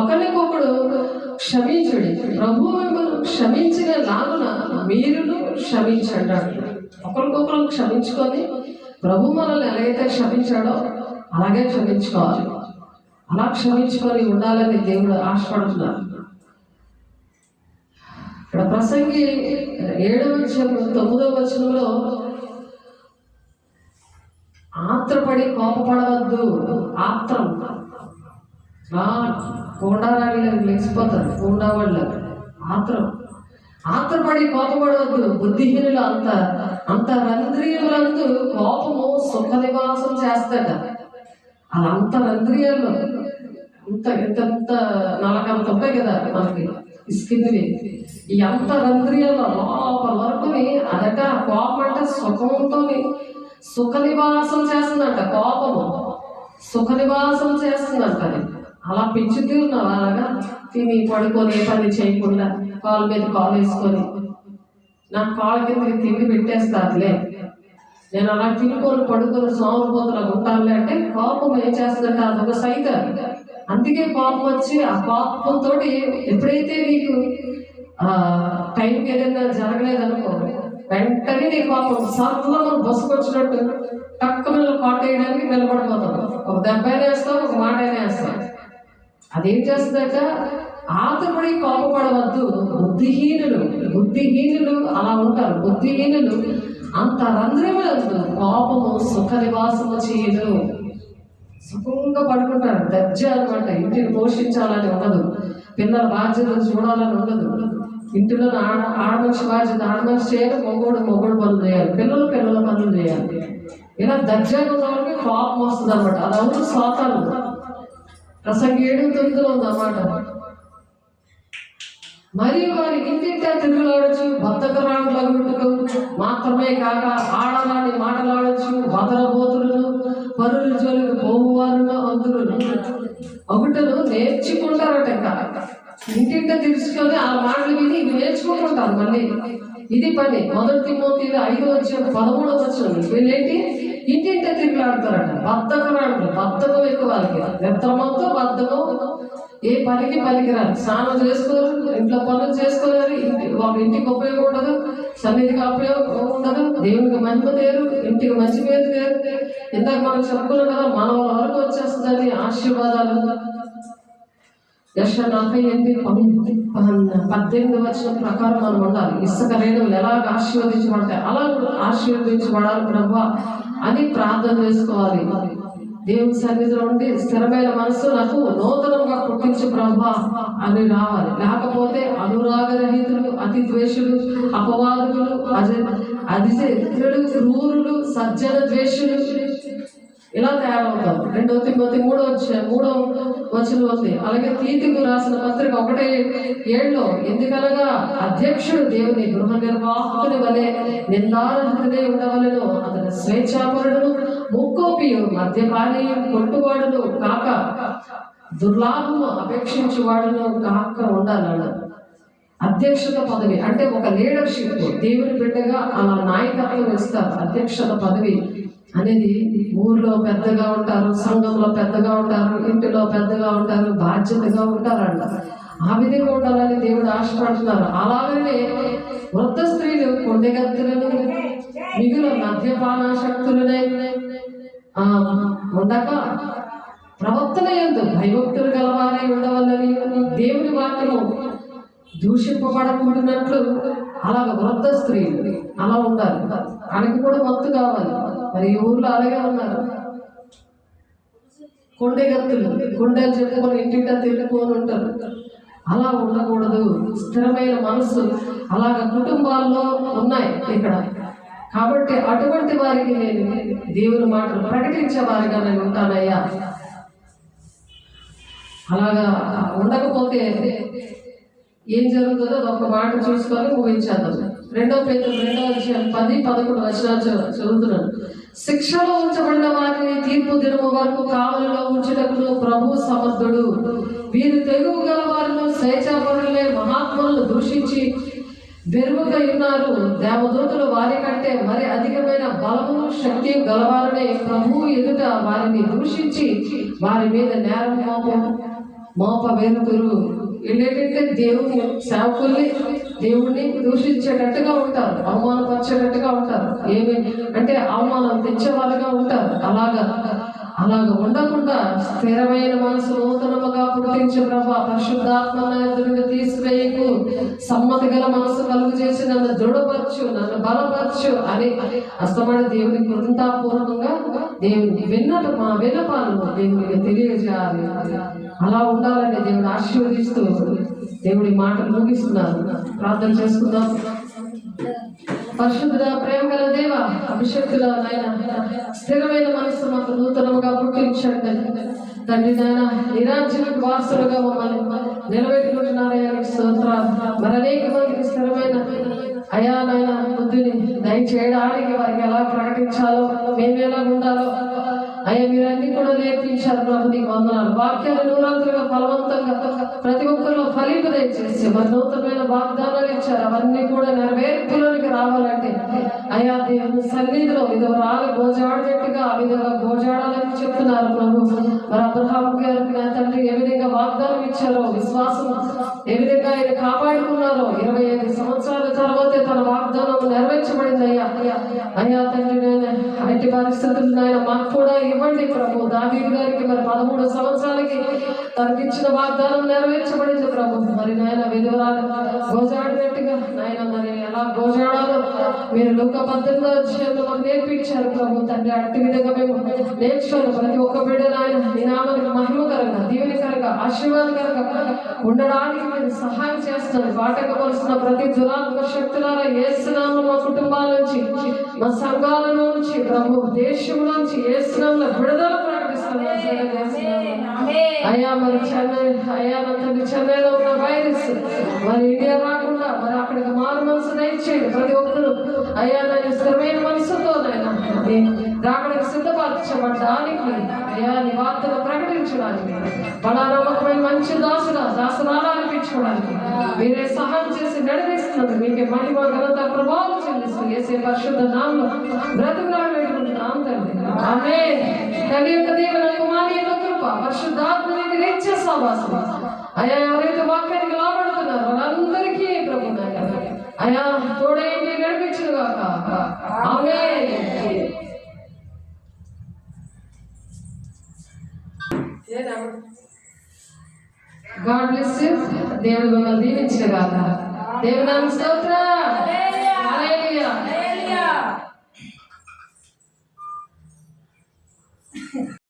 ఒకరికొకడు క్షమించుడి. ప్రభు మిమ్మల్ని క్షమించిన లాగున మీరును క్షమించండి. ఒకరికొకరు క్షమించుకొని ప్రభు మనల్ని ఎలాగైతే క్షమించాడో అలాగే క్షమించుకోవాలి. అలా క్షమించుకొని ఉండాలని దేవుడు ఆశపడుతున్నారు. ఇక్కడ ప్రసంగి 7వ అధ్యాయం 9వ వచనంలో ఆత్రపడి కోపపడవద్దు. ఆత్రం కోండారాళ్ళు లేచిపోతారు. కోండా వాళ్ళు ఆత్రపడి కోపపడవద్దు. బుద్ధిహీనులు అంత రంధ్రీయులందు కోపము సుఖ నివాసం చేస్తాడ. అది అంతరంధ్రియాల్లో ఎంత నలకంత ఉంటాయి కదా మనకి స్కిన్వి, ఈ అంతరంధ్రియాల్లో లోపల వరకుని అదట కోపం అంటే సుఖంతో సుఖ నివాసం చేస్తుందంట. కోపము సుఖ నివాసం చేస్తుందంట. అది అలా పెంచుతూ ఉన్నావు. అలాగా తిని పడుకొని ఏ పని చేయకుండా కాలు మీద కాలు వేసుకొని నాకు కాళ్ళ కిందకి తిండి పెట్టేస్తారులే, నేను అలా తినుకొని పడుకొని సోమరిపోతులకు ఉంటానులే అంటే కోపం ఏం చేస్తుందంటే అదొక సైతం. అందుకే కోపం వచ్చి ఆ కోపంతో ఎప్పుడైతే నీకు టైంకి ఏదైనా జరగలేదనుకో వెంటనే నీ కోపం సర్లో మనం బొసుకొచ్చినట్టు టక్క మీద కాట వేయడానికి నిలబడిపోతాం. ఒక దెబ్బ వేస్తాం, ఒక మాట వేస్తాం. అదేం చేస్తుందట, ఆతపడి కోపపడవద్దు. బుద్ధిహీనులు అలా ఉంటారు. బుద్ధిహీనులు అంత రంధ్రములందు కోపము సుఖ నివాసము చేయదు. సుఖంగా పడుకుంటారు. దర్జా అనమాట. ఇంటిని పోషించాలని ఉండదు, పిల్లల బాధ్యతలు చూడాలని ఉండదు. ఇంటిలో ఆడమనిషి బాధ్యత ఆడమనిషి చేయాలి, మొగోడు పనులు చేయాలి, పిల్లల పనులు చేయాలి. ఇలా దర్జాగా ఉన్న వాళ్ళకి కోపం వస్తుంది అనమాట. అది అవును స్వాతాలు ప్రసంగి 7:9 ఉందన్నమాట. మరియు వారి ఇంటింటా తిరుగులాడచ్చు, బద్దకరాడులకు మాత్రమే కాక ఆడవాడి మాటలాడచ్చు, వదలబోతులను పరుల జోలికి పోవువారును ఒకటను నేర్చుకుంటారట. ఇంకా ఇంటింటా తెలుసుకొని ఆ మాటలు విని ఇవి నేర్చుకుంటుంటారు. మళ్ళీ ఇది పని. 1 తిమోతిలో 5:13 వీళ్ళేంటి ఇంటింటా తిరుగులాడతారట. బద్దకం ఎక్కువ వాళ్ళకి. నిద్రమంతో బద్దకం, ఏ పనికి పనికిరారు. స్నానం చేసుకోరు, ఇంట్లో పనులు చేసుకోలేరు, వాళ్ళ ఇంటికి ఉపయోగం ఉండదు, సన్నిధికి ఉపయోగం ఉండదు, దేవునికి మహిమ తేరు, ఇంటికి మంచి పేరు తేరు. ఇందాక మనం చెప్పుకున్నాం కదా, మన వరకు వచ్చేస్తుందని ఆశీర్వాదాలు. యెషయా 48:18 ప్రకారం మనం ఉండాలి. ఇసుక రేణువులు ఎలాగ ఆశీర్వదించబడతాయి అలా ఆశీర్వదించబడాలి ప్రభువా అని ప్రార్థన చేసుకోవాలి. దేవుని సన్నిధిలో ఉండి స్థిరమైన మనసు నాకు నూతనంగా పుట్టించు ప్రభువా అని రావాలి. లేకపోతే అనురాగరహితులు, అతి ద్వేషులు, అపవాదులు, అతిశయులు, క్రూరులు, సజ్జన ద్వేషులు ఇలా తయారవుతారు. 2 తిమోతి 3:3 ఉంది. అలాగే తీతుకు రాసిన పత్రిక 1:7 ఎందుకనగా అధ్యక్షుడు దేవుని గృహ నిర్వాహకుని వలె నిందారహితుడే ఉండవలెను. అతని స్వేచ్ఛాపరుడును, ముక్కోపియు, మద్యపానీయు, కొట్టువాడును కాక దుర్లాభము అపేక్షించువాడును కాక ఉండాలన్నాడు. అధ్యక్షత పదవి అంటే ఒక లీడర్షిప్. దేవుని బిడ్డగా అలా నాయకత్వం ఇస్తారు. అధ్యక్షత పదవి అనేది ఊర్లో పెద్దగా ఉంటారు, సంఘంలో పెద్దగా ఉంటారు, ఇంటిలో పెద్దగా ఉంటారు, బాధ్యతగా ఉంటారంట. ఆ విధంగా ఉండాలని దేవుడు ఆశపడుతున్నారు. అలాగనే వృద్ధ స్త్రీలు కొండెగత్తులను మిగులు మద్యపానాశక్తులనే ఉండక ప్రవర్తన యందు భయభక్తులు గలవారై ఉండవల్లని దేవుని వాక్యము దూషింపబడకూడినట్లు అలాగ వృద్ధ స్త్రీలు అలా ఉండాలి. ఆయనకి కూడా మత్తు కావాలి. మరి ఈ ఊర్లో అలాగే ఉన్నారు. కొండలు చెప్పుకొని ఇంటింటా తిరుగుకొని ఉంటారు. అలా ఉండకూడదు. స్థిరమైన మనసు అలాగ కుటుంబాల్లో ఉన్నాయి ఇక్కడ. కాబట్టి అటువంటి వారికి నేను దేవుని మాటలు ప్రకటించే వారిగా నేను ఉంటానయ్యా. అలాగా ఉండకపోతే ఏం జరుగుతుందో ఒక మాట చూసుకొని ముగించేద్దాం. 2 పేతురు 2:10-11 చదువుతున్నాను. శిక్షలో ఉంచబడిన వారిని తీర్పు దినము వరకు కావలిలో ఉంచుటకు ప్రభు సమర్థుడు. వీరు తెగువ గల వారిని స్వేచ్ఛాపరులే మహాత్ములను దూషించి బెరువుగా ఉన్నారు. దేవదూతలు వారి కంటే మరి అధికమైన బలము శక్తి గలవారనే ప్రభు ఎదుట వారిని దూషించి వారి మీద నేరం మోప వెనుతురు. ఏంటంటే దేవుని సేవకుల్ని దేవుణ్ణి దూషించేటట్టుగా ఉంటారు, అవమానపరిచేటట్టుగా ఉంటారు. ఏమి అంటే అవమానం తెచ్చేవాళ్ళుగా ఉంటారు. అలాగా ఉండకుండా స్థిరమైన మనసు నూతనముగా పుట్టించే ప్రభా పరిశుద్ధాత్మ నుండి తీసివేయకు, సమ్మతి గల మనసు కలుగు చేసి నన్ను దృఢపరచు, నన్ను బలపరచు అని అస్తమైన దేవుని కృతజ్ఞతాపూర్వకంగా దేవుని విన్నపాలను దేవునికి తెలియజేయాలి. అలా ఉండాలని దేవుడు ఆశీర్వదిస్తూ దేవుడి మాటలు ముగిస్తున్నారు. ప్రార్థన చేసుకుందాం. పరిశుద్ధ ప్రేమ గల దేవ, అభిషక్తుల నాయన స్థిరమైన మనసు మాకు నూతనముగా పుట్టించండి తండ్రి. నాయన నిరాజ్యానికి వారసులుగా మమ్మల్ని నిలబెట్టుకుంటున్నారయ్యా, స్తోత్రాలు. మరి అనేక మందికి స్థిరమైన అయా నాయన బుద్ధిని దయచేయడానికి వారికి ఎలా ప్రకటించాలో, మేము ఎలా ఉండాలో అయ్యా మీరు అన్ని కూడా నేర్పించారు ప్రభు. నీకు వందనాలు. వాక్యాలు నూరంతులుగా ఫలవంతంగా ప్రతి ఒక్కరిలో ఫలింపు దయచేసి మరి నూతనమైన వాగ్దానాలు ఇచ్చారు, అవన్నీ కూడా నెరవేర్పులోనికి రావాలంటే అయ్యా దేవుని సన్నిధిలో విధవరాలు గోజాడినట్టుగా ఆ విధంగా గోజాడాలని చెప్తున్నారు ప్రభు. మరి అబ్రహాం గారికి నా తండ్రి ఏ విధంగా వాగ్దానం ఇచ్చారో, విశ్వాసం ఏ విధంగా ఆయన కాపాడుకున్నారో, 25 సంవత్సరాల తర్వాతే తన వాగ్దానం నెరవేర్చబడింది అయ్యా. అయ్యా తండ్రి నేను అట్టి పరిస్థితులు నాయన మాకు కూడా ఇవ్వండి ప్రభు. దావీదు గారికి మరి 13 సంవత్సరాలకి తనకిచ్చిన వాగ్దానం నెరవేర్చబడింది ప్రభు. మరి నాయన విధవరాలు గోజాడినట్టుగా నాయన మరి ఎలా గోజాడాలో మీరు లూకా 18వ అధ్యాయంలో మాకు నేర్పించారు ప్రభు తండ్రి. అట్టి విధంగా మేము నేర్చుకోవాలి. ప్రతి ఒక్క బిడ్డ నాయన నీ నామానికి మహిమకరంగా, దీవెనకరంగా, ఆశీర్వాదకరంగా ఉండడానికి మీరు సహాయం చేస్తున్నారు. వాటకవలసిన ప్రతి దురాత్మ శక్తులారా యేసునామములో మా కుటుంబాల నుంచి, మా సంఘాల నుంచి ప్రభు, దేశంలోంచి యేసునామములో విడుదల ప్రకటిస్తున్నాం. అయ్యా మరి చెన్నై అయ్యా తండ్రి చెన్నైలో ఉన్న వైరస్ మరి ఇండియా రాకుండా మరి అక్కడికి మారు మనసు దయచేయండి. ప్రతి ఒక్కరు అయ్యా నేను స్థిరమైన మనసుతో నైనా రాకడానికి సిద్ధపరచబడడానికి అయ్యా నీ వార్తను ప్రకటించడానికి, బడా నమ్మకమైన మంచి దాసురాలు అనిపించుకోవడానికి మీరే సహాయం చేసి నడిపిస్తున్నారు. మీకే మహిమ ఘనత ప్రభావం చెల్లిస్తూ యేసే పరిశుద్ధ నామములో బ్రతుకులాడు పెట్టుకుంటున్నాం తండ్రి. ఆమేన్. తండ్రి యొక్క దేవుని కుమారుని యొక్క కృప, పరిశుద్ధాత్మ నిత్య సహవాసం అయ్యా ఎవరైతే వాక్యానికి లోబడుతున్నారో వాళ్ళందరికీ ప్రభు అయ్యా తోడేంటి నడిపించును గాక. ఆమేన్. God bless you. దేవుడు మిమ్మల్ని దీవించును గాక. దేవుని నామమున స్తోత్రం.